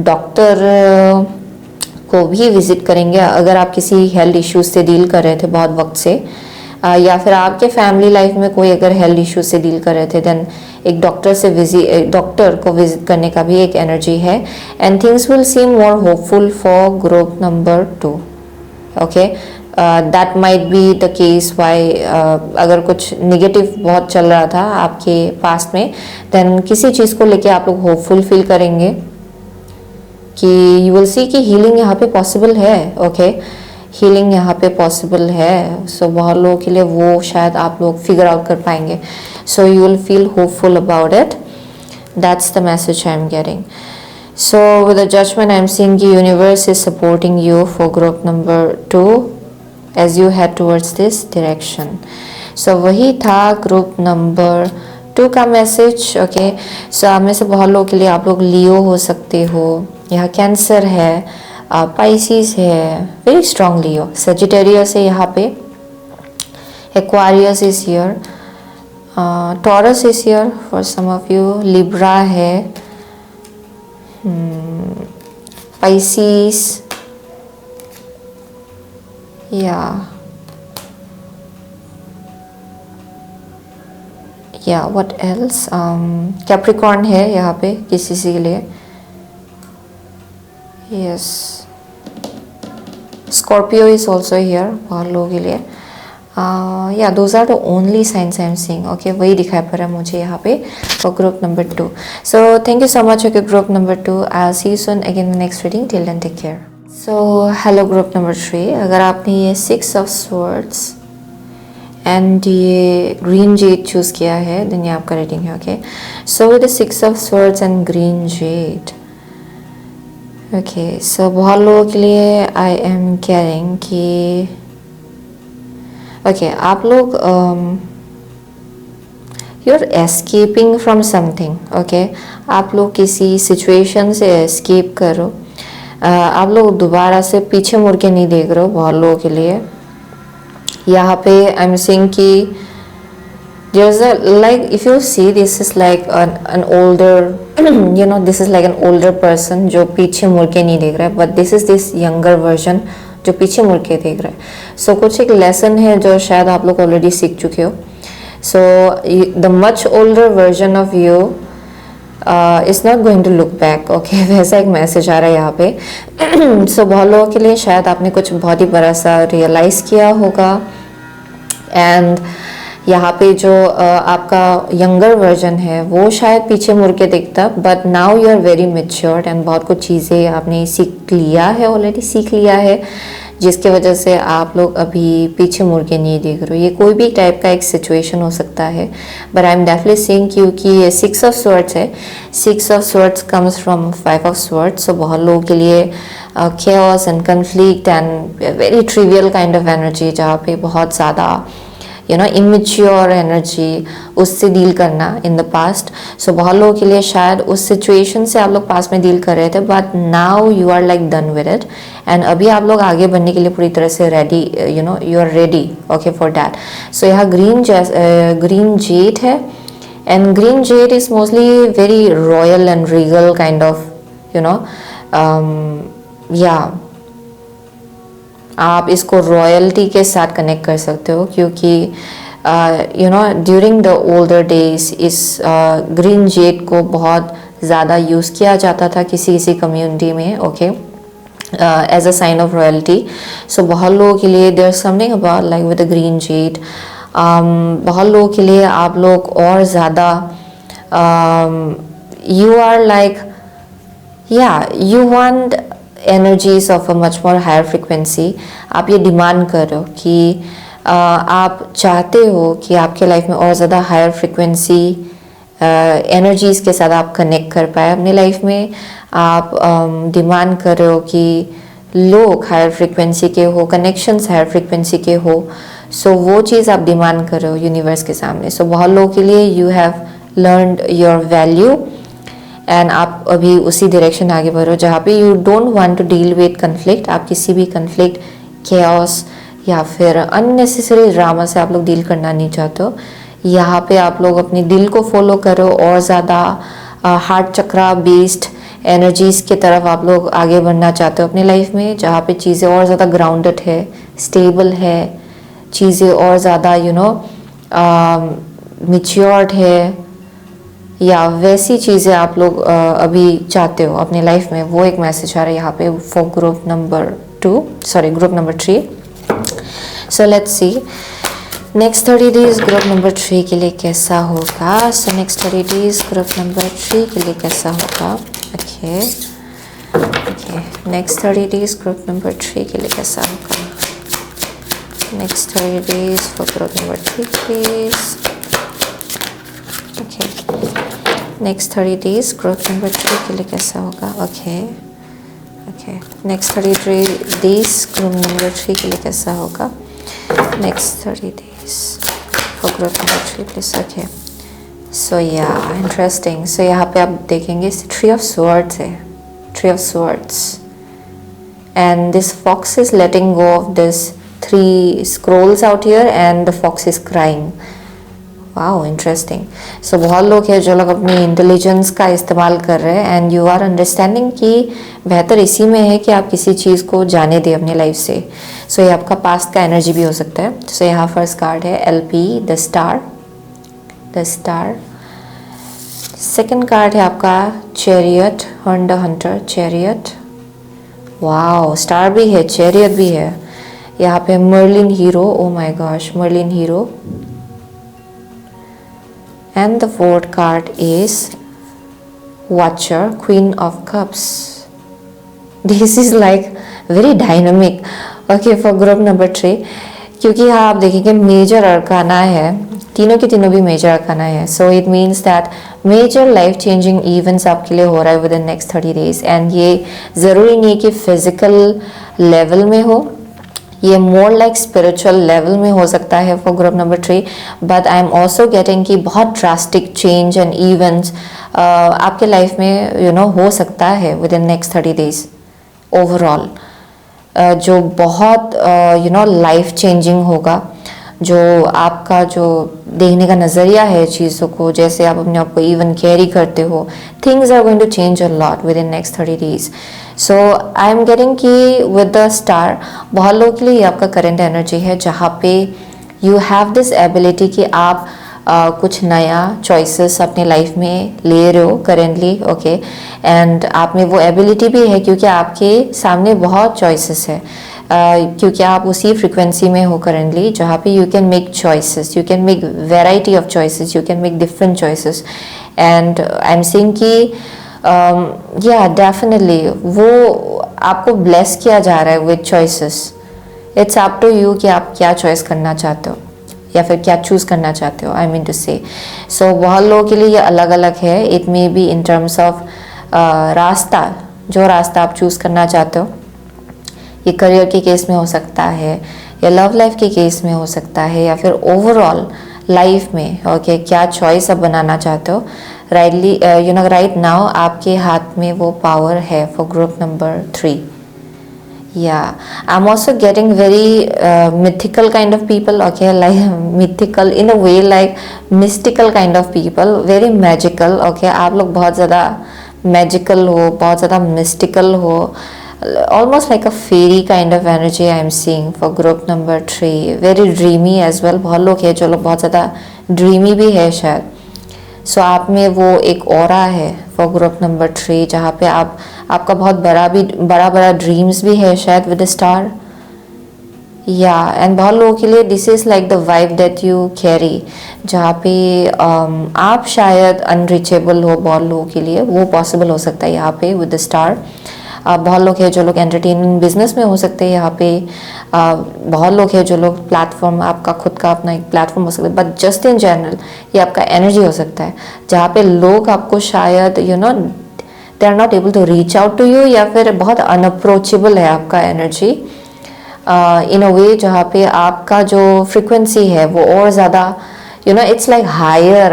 डॉक्टर को भी विजिट करेंगे अगर आप किसी हेल्थ इश्यूज से डील कर रहे थे बहुत वक्त से, या फिर आपके फैमिली लाइफ में कोई अगर हेल्थ इश्यूज से डील कर रहे थे देन एक डॉक्टर को विजिट करने का भी एक एनर्जी है and things will seem more hopeful for group number 2. Okay, that might be the case why अगर कुछ निगेटिव बहुत चल रहा था आपके पास्ट में देन किसी चीज़ को लेके आप लोग होपफुल फील करेंगे कि यू विल सी कि हीलिंग यहाँ पे पॉसिबल है. ओके, हीलिंग यहाँ पे पॉसिबल है. सो बहुत लोगों के लिए वो शायद आप लोग फिगर आउट कर पाएंगे. So you will feel hopeful about it. That's the message I am getting. So with the judgement I am seeing कि universe is supporting you for group number 2 as you head towards this direction. So वही था ग्रुप नंबर 2 का मैसेज. ओके, सो आप में से बहुत लोगों के लिए आप लोग लियो हो सकते हो, यहाँ कैंसर है, पाइसिस है, वेरी स्ट्रांग लियो, सेजिटेरियस है यहाँ पे, Aquarius is here, Taurus is here for some of you, Libra है, Pisces, या व्हाट एल्स, कैप्रिकॉर्न है यहाँ पे किसी के लिए, yes, Scorpio is also here बहुत लोगों के लिए, या those are the only signs I am seeing, okay, वही दिखाई पड़ रहा है मुझे यहाँ पे for group number 2. So thank you so much okay group number 2. I see you soon again the next reading. Till then take care. So hello group number 3. अगर आपने ये 6 ऑफ स्वॉर्ड्स एंड ये ग्रीन जेड चूज़ किया है देन ये आपका रीडिंग है. Okay, so with the 6 of swords and green jade, okay, so बहुत लोगों के लिए आई एम कैरिंग कि ओके आप लोग you are escaping from something. Okay, आप लोग किसी सिचुएशन से एस्केप करो. आप लोग दोबारा से पीछे मुड़ के नहीं देख रहे हो. बहुत लोगों के लिए यहाँ पे आई एम सीइंग कि there's a, like if you see this is like an older you know this is like an older person जो पीछे मुड़ के नहीं देख रहा है, but this is this younger version जो पीछे मुड़ के देख रहा है. सो कुछ एक लेसन है जो शायद आप लोग ऑलरेडी सीख चुके हो. So the much older version of you is not going to look back. Okay, वैसा एक मैसेज आ रहा है यहाँ पे. सो बहुत लोगों के लिए शायद आपने कुछ बहुत ही बड़ा सा रियलाइज़ किया होगा एंड यहाँ पे जो आपका यंगर वर्जन है वो शायद पीछे मुड़ के दिखता, but now you are very matured and बहुत कुछ चीज़ें आपने सीख लिया है, ऑलरेडी सीख लिया है, जिसके वजह से आप लोग अभी पीछे मुड़ के नहीं देख रहे हो. ये कोई भी टाइप का एक सिचुएशन हो सकता है, but I am definitely seeing क्योंकि ये 6 ऑफ स्वॉर्ड्स है. 6 of swords comes from 5 of swords. So बहुत लोगों के लिए chaos and conflict and very trivial kind of energy जहाँ पे बहुत ज़्यादा इमेच्योर एनर्जी उससे डील करना इन द पास्ट. सो बहुत लोगों के लिए शायद उस सिचुएशन से आप लोग पास में डील कर रहे थे, but now you are like done with it and अभी आप लोग आगे बढ़ने के लिए पूरी तरह से ready, you are ready okay for that. So यहाँ ग्रीन जेड है and green jade is mostly very royal and regal kind of आप इसको रॉयल्टी के साथ कनेक्ट कर सकते हो क्योंकि ड्यूरिंग द ओल्डर डेज इस ग्रीन जेड को बहुत ज़्यादा यूज़ किया जाता था किसी कम्युनिटी में. Okay, as a sign of royalty. So बहुत लोगों के लिए there something about like with the green jade. बहुत लोगों के लिए आप लोग और ज़्यादा you are like you want energies of a much more higher frequency. आप ये डिमांड कर रहे हो कि आप चाहते हो कि आपके लाइफ में और ज़्यादा हायर फ्रिक्वेंसी एनर्जीज के साथ आप कनेक्ट कर पाए अपने लाइफ में. आप डिमांड कर रहे हो कि लोग हायर फ्रिक्वेंसी के हो, कनेक्शंस हायर फ्रिक्वेंसी के हो. सो वो चीज़ आप डिमांड कर रहे हो यूनिवर्स के सामने. सो बहुत लोगों के लिए you have learned your value and आप अभी उसी डायरेक्शन आगे बढ़ो जहाँ पे you don't want to deal with conflict. आप किसी भी कन्फ्लिक्ट, केओस या फिर अननेसेसरी ड्रामा से आप लोग डील करना नहीं चाहते हो. यहाँ पे आप लोग अपने दिल को फॉलो करो और ज़्यादा हार्ट चक्रा बेस्ड एनर्जीज की तरफ आप लोग आगे बढ़ना चाहते हो अपनी लाइफ में, जहाँ पे चीज़ें और ज़्यादा ग्राउंडेड है, स्टेबल है, चीज़ें और ज़्यादा मैच्योर्ड है, या वैसी चीज़ें आप लोग अभी चाहते हो अपनी लाइफ में. वो एक मैसेज आ रहा है यहाँ पे for group number 3. So let's see next 30 days group number 3 के लिए कैसा होगा. सो नेक्स्ट 30 डेज ग्रुप नंबर 3 के लिए कैसा होगा. Okay, next 30 days group number 3 के लिए कैसा होगा. Next 30 days for group number 3 please. Okay, next 30 days group number 3 के लिए कैसा होगा. Okay, next 30 days group number 3 के लिए कैसा होगा. Next 30 days for group number 3 please. Okay, so या इंटरेस्टिंग. सो यहाँ पे आप देखेंगे 3 ऑफ स्वॉर्ड्स है, 3 of swords and this fox is letting go of this 3 scrolls out here and the fox is crying. Wow interesting. So बहुत लोग हैं जो लोग अपनी इंटेलिजेंस का इस्तेमाल कर रहे हैं एंड यू आर अंडरस्टैंडिंग कि बेहतर इसी में है कि आप किसी चीज़ को जाने दें अपनी लाइफ से। सो ये आपका पास्ट का एनर्जी भी हो सकता है। सो यहाँ फर्स्ट कार्ड है LP the star, the star. Second card है आपका chariot on the hunter, chariot. Wow star भी है, चैरियट भी है। यहाँ पे Merlin hero, oh my gosh Merlin hero. And the fourth card is Watcher, Queen of Cups. This is like very dynamic. Okay, for group number 3, क्योंकि यहाँ आप देखेंगे मेजर अरकाना है, तीनों के तीनों भी मेजर अरकाना है। So it means that major life changing events आपके लिए हो रहा है within next 30 days. And ये ज़रूरी नहीं है कि फिजिकल लेवल में हो, ये मोर लाइक स्पिरिचुअल लेवल में हो सकता है for group number 3। But I am also getting कि बहुत ड्रास्टिक चेंज एंड इवेंट्स आपके लाइफ में हो सकता है within next 30 days overall, जो बहुत लाइफ चेंजिंग होगा। जो आपका जो देखने का नज़रिया है चीज़ों को, जैसे आप अपने आप को इवन कैरी करते हो, things are going to change a lot within next 30 days. So I am getting कि विद द स्टार बहुत लोगों के लिए आपका करंट एनर्जी है जहाँ पे यू हैव दिस एबिलिटी कि आप कुछ नया चॉइसेस अपने लाइफ में ले रहे हो करेंटली। ओके, एंड आप में वो एबिलिटी भी है क्योंकि आपके सामने बहुत चॉइसेस है, क्योंकि आप उसी फ्रिक्वेंसी में हो करेंटली जहाँ पे you can make choices, you can make variety of choices, you can make different choices. And I am saying कि या डेफिनेटली वो आपको ब्लेस किया जा रहा है with choices. It's up to you कि आप क्या चॉइस करना चाहते हो या फिर क्या चूज़ करना चाहते हो, आई मीन टू से। सो बहुत लोगों के लिए ये अलग अलग है। It may be in terms of रास्ता, जो रास्ता आप चूज़ करना चाहते हो, ये करियर के केस में हो सकता है या लव लाइफ के केस में हो सकता है या फिर ओवरऑल लाइफ में। ओके, क्या चॉइस आप बनाना चाहते हो राइटली, राइट नाउ आपके हाथ में वो पावर है for group number 3। Yeah, I'm also getting very mythical kind of people, okay, like mythical in a way, like mystical kind of people, very magical, okay, आप लोग बहुत ज़्यादा magical हो, बहुत ज़्यादा mystical हो, almost like a fairy kind of energy I am seeing for group number 3, very dreamy as well। बहुत लोग हैं जो लोग बहुत ज़्यादा dreamy भी है शायद। सो आप में वो एक ऑरा है फॉर ग्रुप नंबर 3 जहाँ पे आपका बहुत बड़ा ड्रीम्स भी है शायद विद स्टार। या एंड बहुत लोगों के लिए this is like the vibe that you carry, जहाँ पे आप शायद अनरीचेबल हो। बहुत लोगों के लिए वो पॉसिबल हो सकता है यहाँ पे विद द स्टार। बहुत लोग हैं जो लोग एंटरटेनमेंट बिजनेस में हो सकते हैं यहाँ पे। बहुत लोग हैं जो लोग प्लेटफॉर्म, आपका खुद का अपना एक प्लेटफॉर्म हो सकता है, बट जस्ट इन जनरल ये आपका एनर्जी हो सकता है जहाँ पे लोग आपको शायद they are not able to reach out to you, या फिर बहुत अनअप्रोचेबल है आपका एनर्जी इन अ वे जहाँ पे आपका जो फ्रिक्वेंसी है वो और ज़्यादा it's like higher।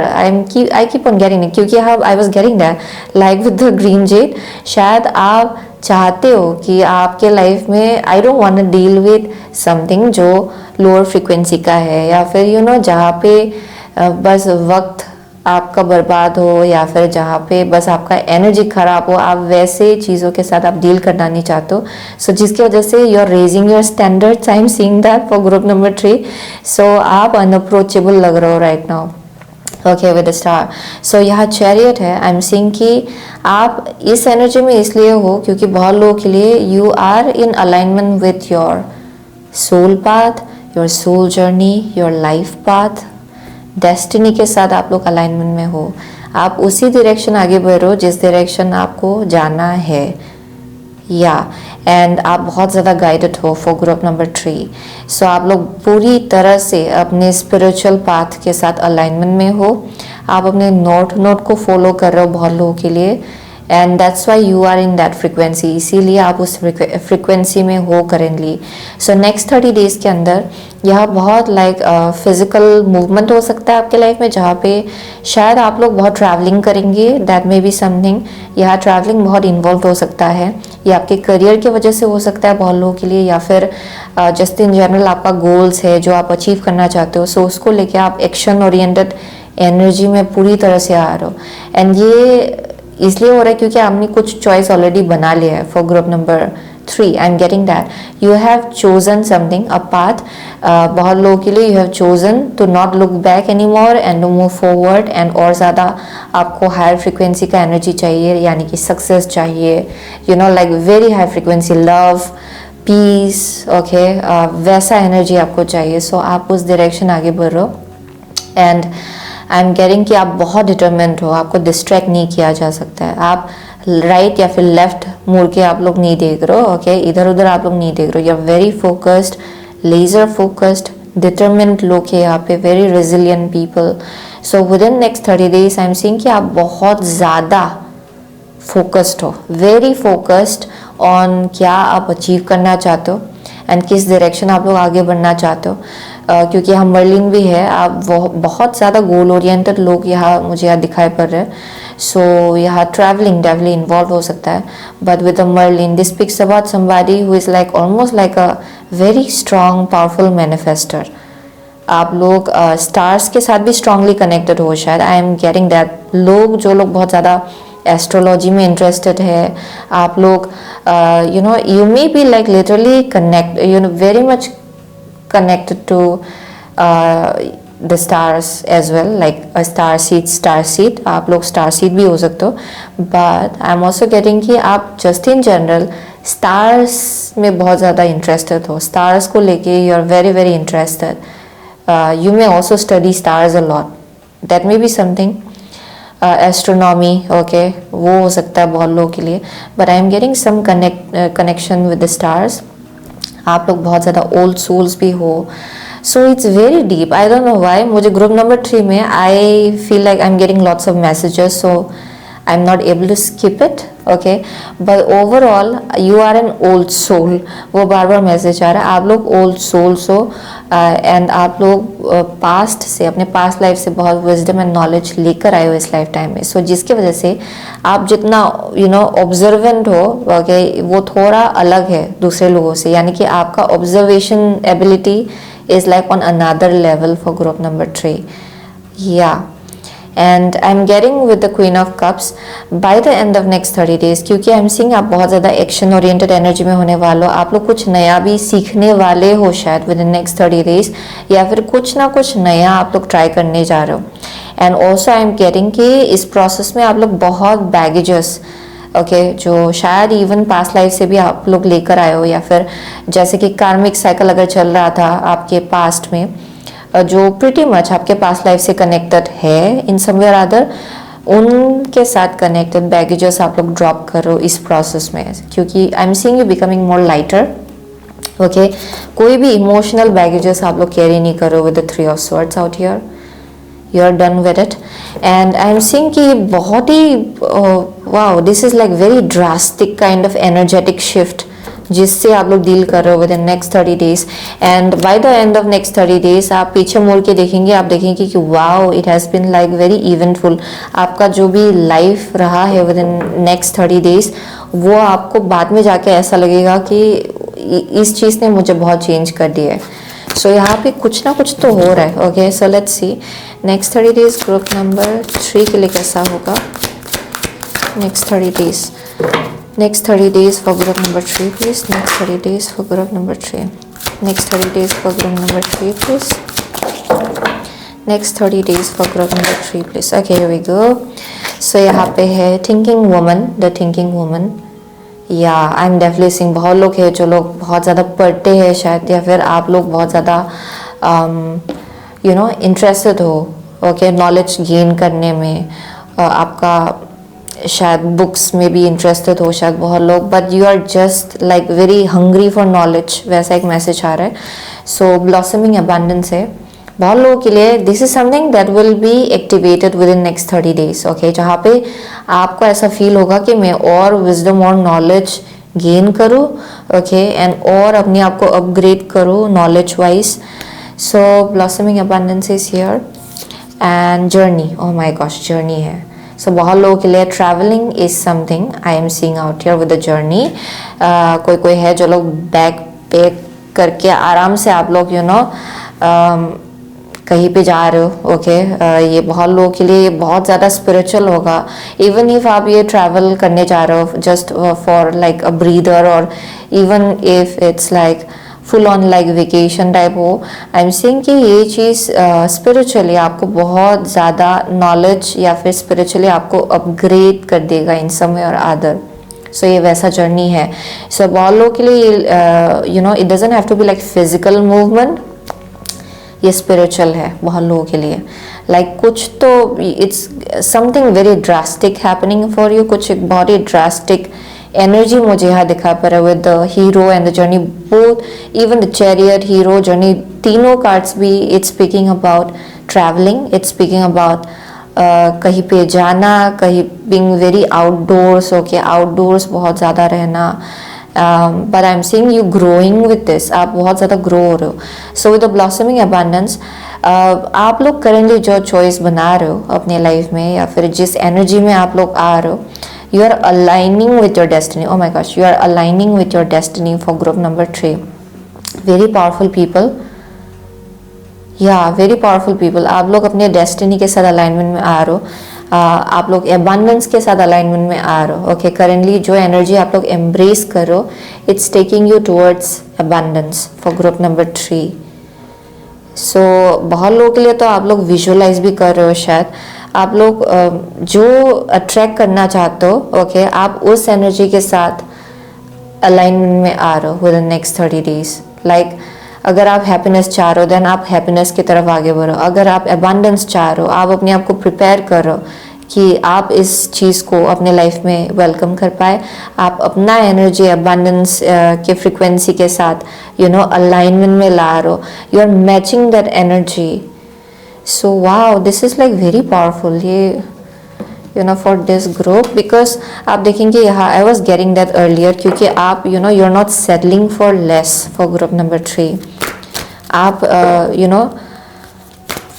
I keep on getting it क्योंकि I was getting that like with the green jade। शायद आप चाहते हो कि आपके लाइफ में I don't want to deal with something जो लोअर फ्रिक्वेंसी का है, या फिर जहाँ पे बस वक्त आपका बर्बाद हो, या फिर जहाँ पे बस आपका एनर्जी खराब हो। आप वैसे चीज़ों के साथ आप डील करना नहीं चाहते हो। सो जिसकी वजह से you are raising your standards. I am seeing that for group number 3। So आप अनअप्रोचेबल लग रहे हो right now, okay, with star. So यहाँ चैरियट है। आई एम सीइंग कि आप इस एनर्जी में इसलिए हो क्योंकि बहुत लोगों के लिए you are in alignment with your soul path, your soul journey, your life path, destiny के साथ आप लोग अलाइनमेंट में हो। आप उसी डायरेक्शन आगे बढ़ रहे हो जिस डायरेक्शन आपको जाना है। या एंड आप बहुत ज़्यादा गाइडेड हो फॉर ग्रुप नंबर 3। सो आप लोग पूरी तरह से अपने स्पिरिचुअल पाथ के साथ अलाइनमेंट में हो। आप अपने नोट को फॉलो कर रहे हो बहुत लोगों के लिए। And that's why you are in that frequency, इसीलिए आप उस फ्रिक्वेंसी में हो करेंटली. सो नेक्स्ट 30 डेज के अंदर यह बहुत लाइक फिजिकल मूवमेंट हो सकता है आपके लाइफ में, जहाँ पे शायद आप लोग बहुत ट्रैवलिंग करेंगे. That may be something. यहाँ ट्रैवलिंग बहुत इन्वॉल्व हो सकता है. ये आपके करियर की वजह से हो सकता है बहुत लोगों के लिए, या फिर जस्ट इन जनरल आपका गोल्स है जो आप अचीव करना चाहते हो. सो उसको लेके आप एक्शन ओरिएंटेड एनर्जी में पूरी तरह से आ रहे हो. एंड ये इसलिए हो रहा है क्योंकि आपने कुछ चॉइस ऑलरेडी बना लिया है. For group number 3 I am getting that you have chosen something, a path. बहुत लोगों के लिए you have chosen to not look back any more and to move forward. And और ज़्यादा आपको हायर फ्रिक्वेंसी का एनर्जी चाहिए, यानी कि सक्सेस चाहिए, you know like very high frequency love, peace, okay, वैसा एनर्जी आपको चाहिए. सो आप उस डायरेक्शन आगे बढ़ रहे हो. एंड आई एम गेटिंग कि आप बहुत डिटरमिन्ड हो, आपको डिस्ट्रैक्ट नहीं किया जा सकता है. आप राइट या फिर लेफ्ट मुड़ के आप लोग नहीं देख रहे हो, ओके, इधर उधर आप लोग नहीं देख रहे हो. You are very focused, laser focused, determined लोग हैं यहाँ पे, very resilient people. So within next 30 days I am seeing कि आप बहुत ज़्यादा फोकस्ड हो, वेरी फोकस्ड ऑन क्या आप अचीव करना चाहते हो एंड किस डायरेक्शन आप लोग आगे बढ़ना चाहते हो. क्योंकि यहाँ मर्लिन भी है, आप बहुत ज़्यादा गोल ओरिएंटेड लोग यहाँ मुझे यहाँ दिखाई पड़ रहे हैं. सो यहाँ ट्रैवलिंग डेफिनेटली इन्वॉल्व हो सकता है. But with the Merlin this speaks about somebody who is like almost like a very strong powerful manifester. आप लोग स्टार्स के साथ भी स्ट्रांगली कनेक्टेड हो शायद. आई एम गेटिंग दैट लोग जो लोग बहुत ज़्यादा एस्ट्रोलॉजी में इंटरेस्टेड है, आप लोग you know you may be like literally connect, you know very much connected to the stars as well, like a star seed. आप लोग star seed भी हो सकते हो. but I'm also getting कि आप just in general stars में बहुत ज़्यादा interested हो. stars को लेके you are very very interested. You may also study stars a lot. that may be something. Astronomy, okay, वो हो सकता है बहुत लोगों के लिए. but I am getting some connection with the stars. आप लोग बहुत ज़्यादा ओल्ड सोल्स भी हो. So it's very deep. I don't know why मुझे ग्रुप नंबर 3 में I feel like I am getting lots of messages. So I am not able to skip it, okay. But overall you are an old soul. वो बार बार मैसेज आ रहा है. आप लोग ओल्ड सोल्स हो एंड आप लोग पास्ट से, अपने पास्ट लाइफ से बहुत विजडम एंड नॉलेज लेकर आए हो इस लाइफ टाइम में. सो जिसकी वजह से आप जितना यू नो ऑब्जर्वेंट हो, ओके, वो थोड़ा अलग है दूसरे लोगों से. यानी कि आपका observation ability is like on another level for group number 3. या and I am getting with the queen of cups bye the end of next 30 days. क्योंकि आई एम सीइंग आप बहुत ज़्यादा एक्शन ओरिएंटेड एनर्जी में होने वाले हो. आप लोग कुछ नया भी सीखने वाले हो शायद विद इन नेक्स्ट 30 डेज, या फिर कुछ ना कुछ नया आप लोग ट्राई करने जा रहे हो. And also I am getting कि इस प्रोसेस में आप लोग बहुत बैगेजेस, ओके, जो शायद इवन पास्ट लाइफ से भी आप लोग लेकर आए हो, या फिर जैसे कि कार्मिक साइकिल अगर चल रहा था आपके पास्ट में, जो प्रिटी मच आपके पास्ट लाइफ से कनेक्टेड है इन समवेयर अदर, उनके साथ कनेक्टेड बैगेजेस आप लोग ड्रॉप करो इस प्रोसेस में. क्योंकि I am seeing you becoming more lighter, okay. कोई भी इमोशनल बैगेजेस आप लोग कैरी नहीं करो with the 3 of swords out here. You are done with it. And I am seeing कि बहुत ही wow, this is like very drastic kind of energetic shift जिससे आप लोग डील कर रहे हो within next 30 days. And by the end of next 30 days आप पीछे मुड़ के देखेंगे, आप देखेंगे कि wow, it has been like very eventful. आपका जो भी लाइफ रहा है विद इन नेक्स्ट 30 डेज, वो आपको बाद में जाके ऐसा लगेगा कि इस चीज़ ने मुझे बहुत चेंज कर दिया है. सो यहाँ पे कुछ ना कुछ तो हो रहा है, okay. So let's see next 30 days group number 3 के लिए कैसा होगा. Next 30 days, next 30 days for group number 3 please. Next 30 days for group number 3. Next 30 days for group number 3 please. Next 30 days for group number 3 please. Okay, here we go. So यहाँ पे है thinking woman, the thinking woman. Yeah, I'm definitely seeing बहुत लोग हैं जो लोग बहुत ज़्यादा पढ़ते हैं शायद, या फिर आप लोग बहुत ज़्यादा you know interested हो, okay, knowledge gain करने में. आपका शायद बुक्स में भी इंटरेस्टेड हो शायद बहुत लोग, but you are just like very hungry for knowledge, वैसा एक मैसेज आ रहा है. सो ब्लॉसमिंग अबंडेंस है, बहुत लोगों के लिए this is something that will be activated with in next 30 days, okay, जहाँ पे आपको ऐसा फील होगा कि मैं और विजडम और नॉलेज गेन करूँ, ओके, एंड और अपने आप को अपग्रेड करूँ knowledge wise. So blossoming abundance is here. And journey, oh my gosh, journey है. सो बहुत लोगों के लिए travelling is something I am seeing out here with the journey. कोई कोई है जो लोग बैग पैक करके आराम से आप लोग कहीं पे जा रहे हो, ओके. ये बहुत लोगों के लिए ये बहुत ज़्यादा स्पिरिचुअल होगा. इवन इफ आप ये ट्रैवल करने जा रहे हो just for like a breather, और even if it's like full on like vacation type हो, आई एम सेइंग कि ये चीज़ स्पिरिचुअली आपको बहुत ज़्यादा नॉलेज या फिर स्पिरिचुअली आपको अपग्रेड कर देगा इन सम वे और अदर. सो ये वैसा जर्नी है. सो बहुत लोगों के लिए it doesn't have to be like physical movement, ये स्पिरिचुअल है बहुत लोगों के लिए. लाइक कुछ तो it's something very drastic happening for you, कुछ एक बहुत ही ड्रास्टिक एनर्जी मुझे यहाँ दिखा पड़ रहा है with the hero and the journey, both even the chariot, hero, journey, तीनों कार्ड्स भी it's speaking about travelling, it's speaking about कहीं पे जाना, कहीं being very outdoors, okay, outdoors बहुत ज़्यादा रहना. But I am seeing you growing with this, आप बहुत ज़्यादा ग्रो हो रहे हो. So with the blossoming abundance आप लोग करेंटली जो चॉइस बना रहे हो अपने लाइफ में या फिर जिस एनर्जी में आप लोग आ रहे हो, you are aligning with your destiny. Oh my gosh, you are aligning with your destiny for group number 3. Very powerful people. Yeah, very powerful people. आप लोग अपने डेस्टिनी के साथ अलाइनमेंट में आ रहे हो. आप लोग एबंडेंस के साथ अलाइनमेंट में आ रहे हो, ओके. करेंटली जो एनर्जी आप लोग एम्ब्रेस करो, it's taking you towards abundance for group number 3. सो बहुत लोगों के लिए तो आप लोग विजुअलाइज भी कर रहे हो शायद. आप लोग जो अट्रैक्ट करना चाहते हो, ओके, आप उस एनर्जी के साथ अलाइनमेंट में आ रहे हो within next 30 days. Like अगर आप हैप्पीनेस चाह रहे हो देन आप हैप्पीनेस की तरफ आगे बढ़ो. अगर आप अबंडेंस चाह रहे हो, आप अपने आप को प्रिपेयर कर रहे हो कि आप इस चीज़ को अपने लाइफ में वेलकम कर पाए, आप अपना एनर्जी अबंडेंस के फ्रिक्वेंसी के साथ अलाइनमेंट में ला रहे हो, you are matching that energy. So wow, this is like very powerful ये for this group, because आप देखेंगे यहाँ I was getting that earlier, क्योंकि आप you're not settling for less for group number 3. आप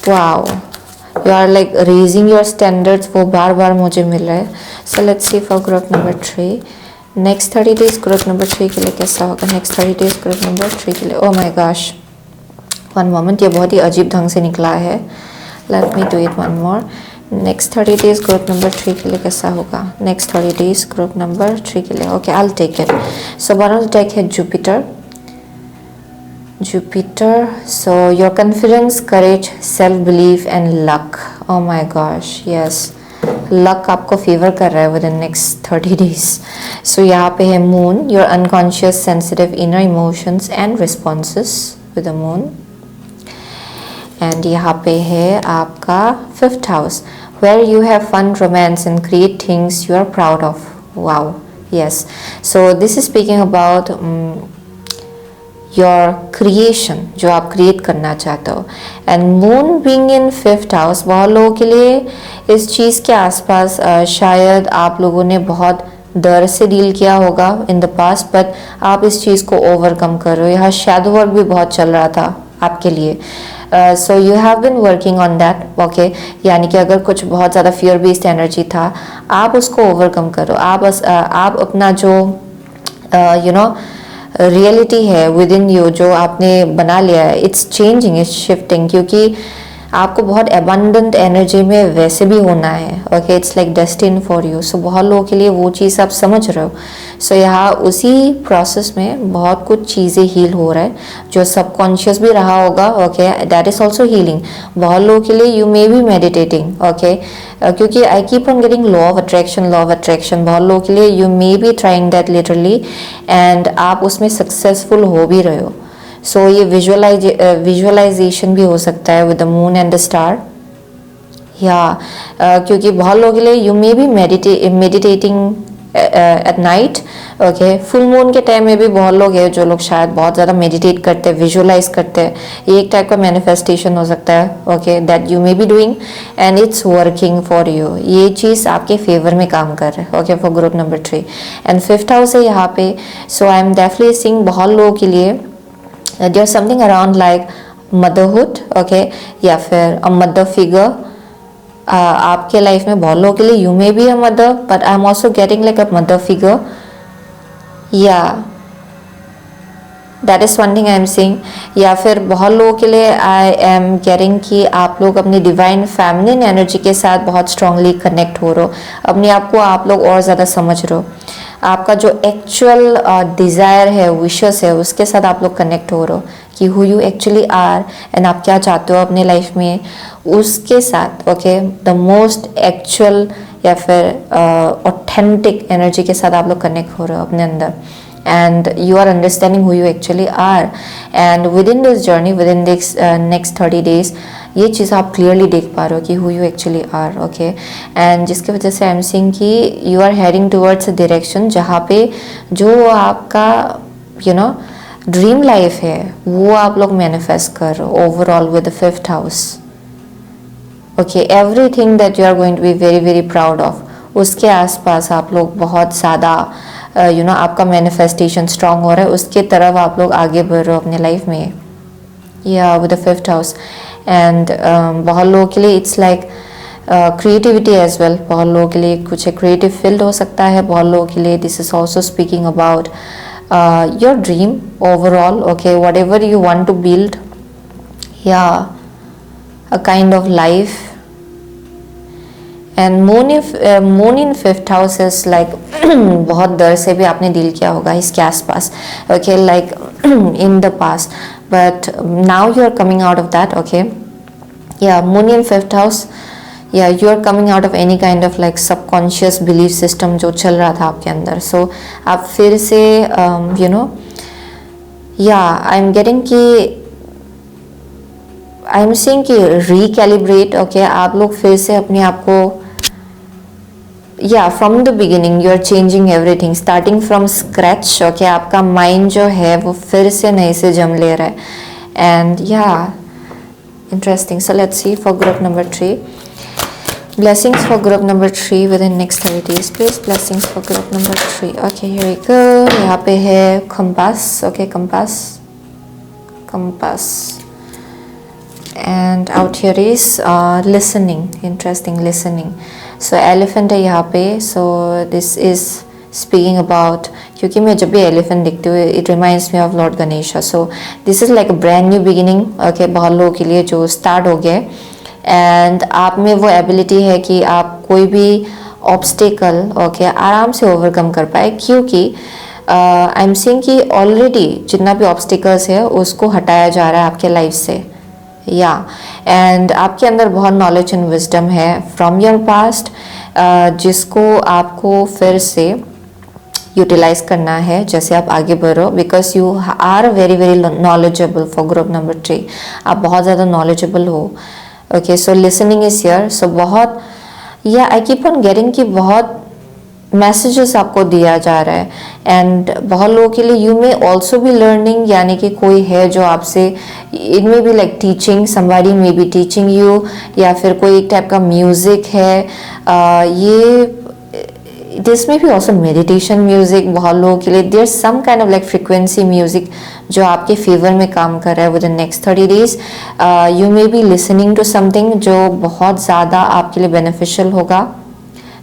wow, you are like raising your standards, वो बार बार मुझे मिल रहा है. So let's see for group number 3. next 30 days group number 3 के लिए कैसा होगा. next 30 days group number 3 के लिए, oh my gosh, one moment, ये बहुत ही अजीब ढंग से निकला है. Let me do it one more. Next 30 days group number 3 के लिए कैसा होगा. नेक्स्ट 30 डेज ग्रुप नंबर 3 के लिए, okay, I will take it. So one of the deck है Jupiter. So your confidence, courage, self belief and luck. Oh my gosh, yes, luck आपको फेवर कर रहा है within next 30 days. So यहाँ पे है moon, your unconscious sensitive inner emotions and responses with the moon. And यहाँ पे है आपका 5th house, where you have fun, romance and create things you are proud of. Wow, yes. So this is speaking about your creation, जो आप क्रिएट करना चाहते हो. And moon being in 5th house, बहुत लोगों के लिए इस चीज़ के आसपास शायद आप लोगों ने बहुत डर से डील किया होगा इन द पास्ट, बट आप इस चीज़ को ओवरकम कर रहे हो. यहाँ शैडो वर्क भी बहुत चल रहा था आपके लिए. सो you have been working on that, okay. यानी कि अगर कुछ बहुत ज़्यादा फियर बेस्ड एनर्जी था, आप उसको ओवरकम करो. आप अपना जो रियलिटी है विद इन यू, जो आपने बना लिया है, इट्स चेंजिंग, इट्स शिफ्टिंग, क्योंकि आपको बहुत एबंडेंट एनर्जी में वैसे भी होना है, okay. It's like destined for you. So बहुत लोगों के लिए वो चीज़ आप समझ रहे हो. सो यहाँ उसी प्रोसेस में बहुत कुछ चीज़ें हील हो रहा है, जो सबकॉन्शियस भी रहा होगा, okay. That is also healing. बहुत लोगों के लिए you may be meditating, okay, क्योंकि I keep on getting law of attraction. बहुत लोगों के लिए you may be trying that literally, and आप उसमें सक्सेसफुल हो भी रहे हो. सो ये विजुअलाइजेशन भी हो सकता है with the moon and the star. या क्योंकि बहुत लोगों के लिए you may be meditating at night. Okay, full moon के टाइम में भी बहुत लोग हैं जो लोग शायद बहुत ज़्यादा मेडिटेट करते हैं, विजुअलाइज करते हैं। ये एक टाइप का मैनिफेस्टेशन हो सकता है, okay, that you may be doing and it's working for you. ये चीज़ आपके फेवर में काम कर रहा है, okay, for group number 3। And 5th house है यहाँ पे। So I am definitely seeing बहुत लोगों के लिए there something around like motherhood, okay, या फिर अ मदर फिगर आपके लाइफ में। बहुत लोगों के लिए you may be a mother, but I am also getting like a mother figure, या that is one thing I am seeing. या फिर बहुत लोगों के लिए आई एम गेटिंग कि आप लोग अपनी डिवाइन फेमिनिन एनर्जी के साथ बहुत स्ट्रांगली कनेक्ट हो रहे हो, अपने आप को आप लोग और ज़्यादा समझ रहे हो, आपका जो एक्चुअल डिज़ायर है, विशेस है, उसके साथ आप लोग कनेक्ट हो रहे हो कि who you actually are and आप क्या चाहते हो अपने लाइफ में, उसके साथ, ओके, द मोस्ट एक्चुअल या फिर ऑथेंटिक एनर्जी के साथ आप लोग कनेक्ट हो रहे हो अपने अंदर, and you are understanding who you actually are, and within this journey, within this next 30 days, ये चीज़ आप क्लियरली देख पा रहे हो कि who you actually are, okay, and जिसके वजह से आई एम सीइंग कि you are heading towards a direction जहाँ पे जो आपका ड्रीम लाइफ है वो आप लोग मैनिफेस्ट कर रहे हो overall with the 5th house, okay. Everything that you are going to be very very proud of, उसके आसपास आप लोग बहुत ज़्यादा आपका मैनिफेस्टेशन स्ट्रांग हो रहा है, उसके तरफ आप लोग आगे बढ़ रहे हो अपने लाइफ में, या with the 5th house. And बहुत लोगों के लिए it's like creativity as well, बहुत लोगों के लिए कुछ क्रिएटिव फील्ड हो सकता है, बहुत लोगों के लिए this is also speaking about your dream overall, okay, whatever you want to build, या a kind of life. And moon in 5th house is like बहुत दर से भी आपने डील किया होगा इसके आसपास, okay, like in the past, but now you are coming out of that, okay, या मून इन 5th हाउस, या you are coming out of any kind of like subconscious belief system जो चल रहा था आपके अंदर। सो आप फिर से या आई एम गेटिंग कि आई एम सीइंग कि रिकैलिब्रेट, ओके, आप लोग फिर से अपने आप को, या from the beginning you are changing everything, starting from scratch, okay, आपका माइंड जो है वो फिर से नए से जम ले रहा है। एंड या interesting, so let's see for group number 3, blessings for group number 3 within next 30 days, please, blessings for group number 3, okay, here we go। यहाँ पे है compass, okay, compass, and out here is listening, interesting, listening। so elephant है यहाँ पे, so this is speaking about, क्योंकि मैं जब भी elephant देखती हूँ it reminds me of Lord Ganesha, so this is like a brand new beginning, okay, बहुत लोगों के लिए जो start हो गया, एंड आप में वो एबिलिटी है कि आप कोई भी ऑब्स्टिकल, ओके, आराम से ओवरकम कर पाए, क्योंकि आई एम सीइंग कि ऑलरेडी जितना भी ऑब्स्टिकल्स है उसको हटाया जा रहा है आपके लाइफ से, या एंड आपके अंदर बहुत नॉलेज एंड विजडम है फ्रॉम योर पास्ट, जिसको आपको फिर से यूटिलाइज करना है जैसे आप आगे बढ़ो, because you are very very knowledgeable for group number 3, आप बहुत ज़्यादा नॉलेजेबल हो, okay. So listening is here, so बहुत, या आई कीप ऑन गेटिंग कि बहुत मैसेजेस आपको दिया जा रहा है, एंड बहुत लोगों के लिए you may also be learning, यानी कि कोई है जो आपसे, it may be like teaching, somebody may be teaching you, या फिर कोई एक टाइप का म्यूजिक है, ये दिस में भी ऑल्सो मेडिटेशन म्यूजिक, बहुत लोगों के लिए there some kind of like frequency music जो आपके फेवर में काम कर रहा है within next 30 days. You may be listening to something जो बहुत ज़्यादा आपके लिए बेनिफिशियल होगा,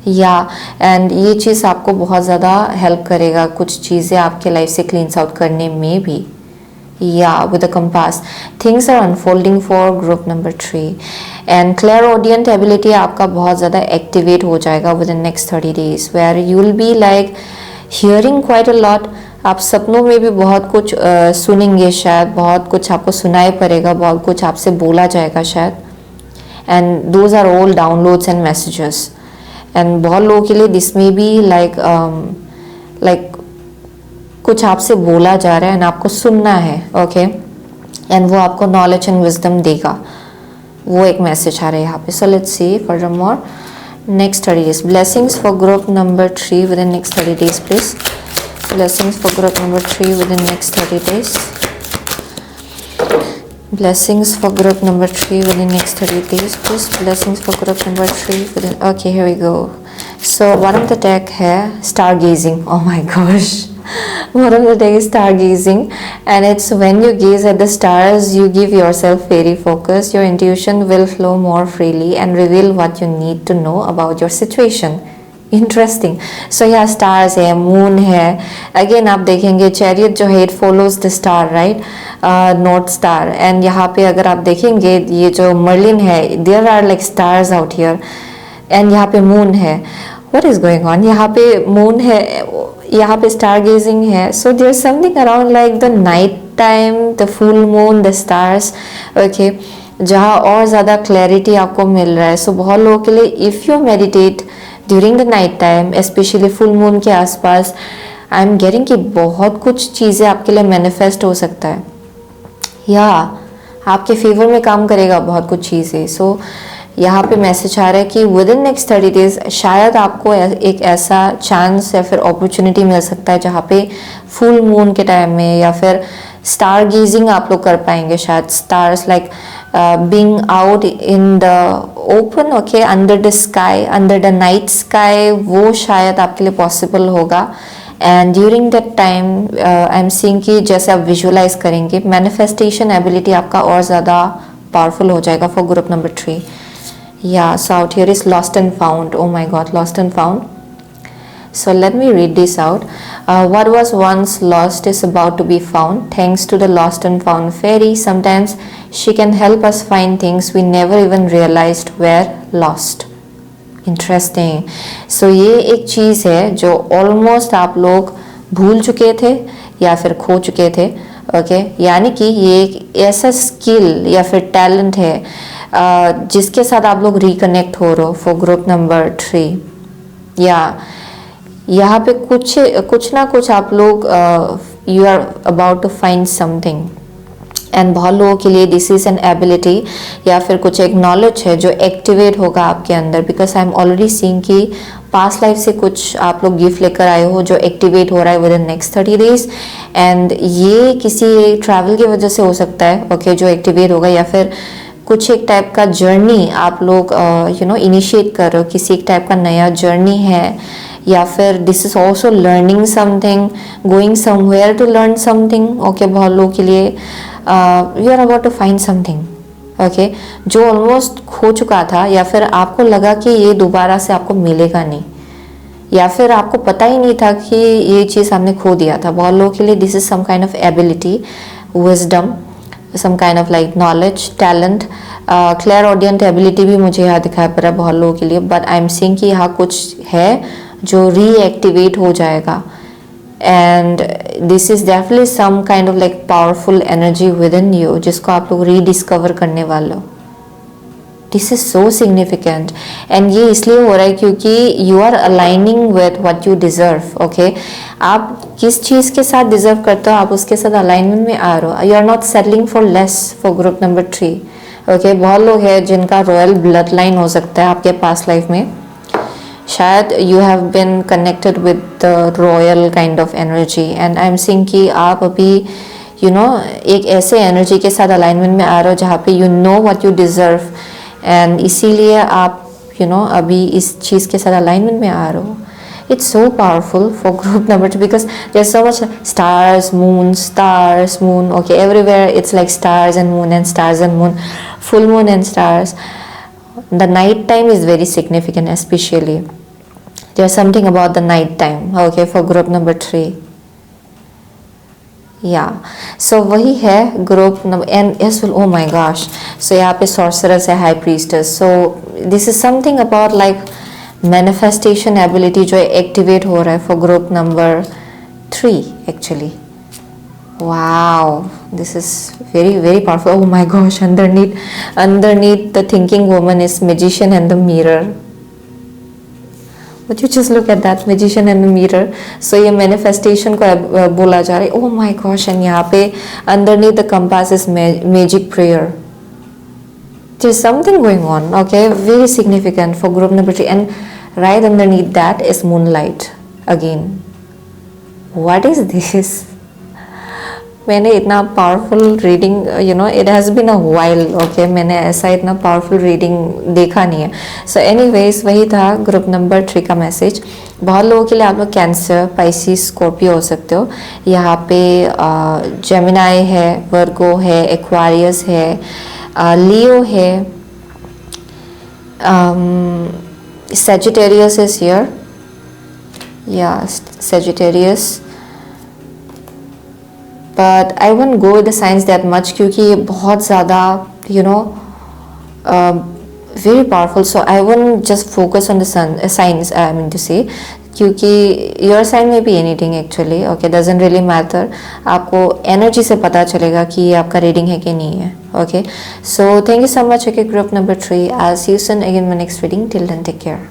या एंड ये चीज़ आपको बहुत ज़्यादा हेल्प करेगा कुछ चीज़ें आपके लाइफ से क्लींस आउट करने में भी, या with the compass things are unfolding for group number 3, and clairaudient ability आपका बहुत ज़्यादा एक्टिवेट हो जाएगा within next 30 days, where you will be like hearing quite a lot, आप सपनों में भी बहुत कुछ सुनेंगे, शायद बहुत कुछ आपको सुनाई पड़ेगा, बहुत कुछ आपसे बोला जाएगा शायद, and those are all downloads and messages, and बहुत लोगों के लिए दिस में भी लाइक कुछ आपसे बोला जा रहा है एंड आपको सुनना है, ओके, एंड वो आपको नॉलेज एंड विजडम देगा, वो एक मैसेज आ रहा है यहाँ पे। सो let's C furthermore, next 30 days. Blessings for group number 3 within next 30 days, please. Blessings for group number 3 within next 30 days. Blessings for group number 3 within next 30 days, please. Blessings for group number 3 within. Okay, here we go. So one of the deck है stargazing. Oh my gosh. One of the deck is stargazing, and it's when you gaze at the stars, you give yourself very focus. Your intuition will flow more freely and reveal what you need to know about your situation. Interesting. So यहाँ स्टार्स है, मून है. अगेन आप देखेंगे चैरियट जो है it follows the star, right, north star. And यहाँ पे अगर आप देखेंगे ये जो मर्लिन है, there are like stars out here. And यहाँ पे मून है. What is going on? यहाँ पे मून है, यहाँ पे स्टार गेजिंग है. So there is something around like the night time, the full moon, the stars, okay, जहाँ और ज़्यादा क्लैरिटी आपको मिल रहा है. सो बहुत लोगों के लिए if you meditate during the night time, specially full moon के आसपास, आई एम गेटिंग कि बहुत कुछ चीज़ें आपके लिए मैनिफेस्ट हो सकता है या आपके फेवर में काम करेगा बहुत कुछ चीज़ें. सो यहाँ पे मैसेज आ रहा है कि विद इन नेक्स्ट 30 डेज शायद आपको एक ऐसा चांस या फिर अपॉर्चुनिटी मिल सकता है जहाँ पे फुल मून के टाइम में या फिर स्टार गीजिंग आप लोग कर पाएंगे. शायद stars like being out in the open, okay, under the sky, under the night sky, वो शायद आपके लिए पॉसिबल होगा. And during that time I am seeing कि जैसे आप विजुअलाइज करेंगे मैनिफेस्टेशन एबिलिटी आपका और ज़्यादा पावरफुल हो जाएगा for group number 3. Yeah, so out here is lost and found. Oh my god, lost and found. So let me read this out. What was once lost is about to be found. Thanks to the lost and found fairy, sometimes she can help us find things we never even realized were lost. Interesting. So ये एक चीज़ है जो ऑलमोस्ट आप लोग भूल चुके थे या फिर खो चुके थे. ओके, यानी कि ये एक ऐसा स्किल या फिर टैलेंट है जिसके साथ आप लोग रिकनेक्ट हो रहे हो फॉर ग्रुप नंबर 3. या यहाँ पे कुछ ना कुछ आप लोग you are about to find something. And बहुत लोगों के लिए दिस इज एन एबिलिटी या फिर कुछ एक नॉलेज है जो एक्टिवेट होगा आपके अंदर. Because I am already seeing कि पास्ट लाइफ से कुछ आप लोग गिफ्ट लेकर आए हो जो एक्टिवेट हो रहा है within next 30 days. And ये किसी ट्रैवल की वजह से हो सकता है, ओके, जो एक्टिवेट होगा, या फिर कुछ एक टाइप का जर्नी आप लोग इनिशिएट कर रहे हो, किसी एक टाइप का नया जर्नी है. या फिर this is also learning something, going somewhere to learn something. Okay, बहुत लोगों के लिए you are about to find something, okay, जो ऑलमोस्ट खो चुका था या फिर आपको लगा कि ये दोबारा से आपको मिलेगा नहीं, या फिर आपको पता ही नहीं था कि ये चीज़ आपने खो दिया था. बहुत लोगों के लिए this is some kind of ability, wisdom, some kind of like knowledge, talent, clairaudient ability भी मुझे यहाँ दिखाई पड़ रहा है बहुत लोगों के लिए. बट आई एम सीइंग कि यहाँ कुछ है जो रीएक्टिवेट हो जाएगा. And this is definitely some kind of like powerful energy within you जिसको आप लोग रीडिस्कवर करने वाले हो. This is so significant. And ये इसलिए हो रहा है क्योंकि you are aligning with what you deserve. Okay, आप किस चीज़ के साथ डिजर्व करते हो आप उसके साथ अलाइनमेंट में आ रहे हो. You are not settling for less for group number 3. Okay, बहुत लोग हैं जिनका रॉयल ब्लड लाइन हो सकता है आपके पास्ट लाइफ में. शायद you have bin connected with the royal kind of energy. And I am seeing कि आप अभी एक ऐसे एनर्जी के साथ अलाइनमेंट में आ रहे हो जहाँ पे you know what you deserve. And इसीलिए आप अभी इस चीज़ के साथ अलाइनमेंट में आ रहे हो. It's so powerful for group number 2 because there's so much stars, moon. Okay, everywhere it's like stars and moon, full moon and stars. The night time is very significant, especially. There's something about the night time. Okay, for group number 3. Yeah, so वही है group number and as well. Oh my gosh, so यहाँ पे sorceress है, high priestess. So this is something about like manifestation ability जो एक्टिवेट हो रहा है for group number 3 actually. Wow, this is very very powerful. Oh my gosh, underneath the thinking woman is magician and the mirror. Would you just look at that, magician and the mirror. So ये मैनिफेस्टेशन को बोला जा रहा है. ओह माय गॉश, एंड यहाँ पे underneath the compass is magic prayer. there's something going on, okay, very significant for group number 3. And right underneath that is moonlight again. What is this? मैंने इतना powerful reading, you know, it has been a while, okay, मैंने ऐसा इतना पावरफुल रीडिंग देखा नहीं है. सो एनीवेज, वही था ग्रुप नंबर 3 का मैसेज. बहुत लोगों के लिए आप लोग कैंसर, पाइसिस, स्कॉर्पियो हो सकते हो. यहाँ पे जेमिनाई है, वर्गो है, एक्वारियस है, लियो है, सेजिटेरियस इज हियर, या Sagittarius. But I won't go with the science that much, क्योंकि ये बहुत ज़्यादा, you know, very powerful. So I won't just focus on the science, I mean to say, क्योंकि योर साइन में भी anything actually, okay, doesn't really matter. आपको एनर्जी से पता चलेगा कि ये आपका रीडिंग है कि नहीं है. Okay, so thank you so much. Okay, group number 3, I will see you soon again my next reading. Till then take care.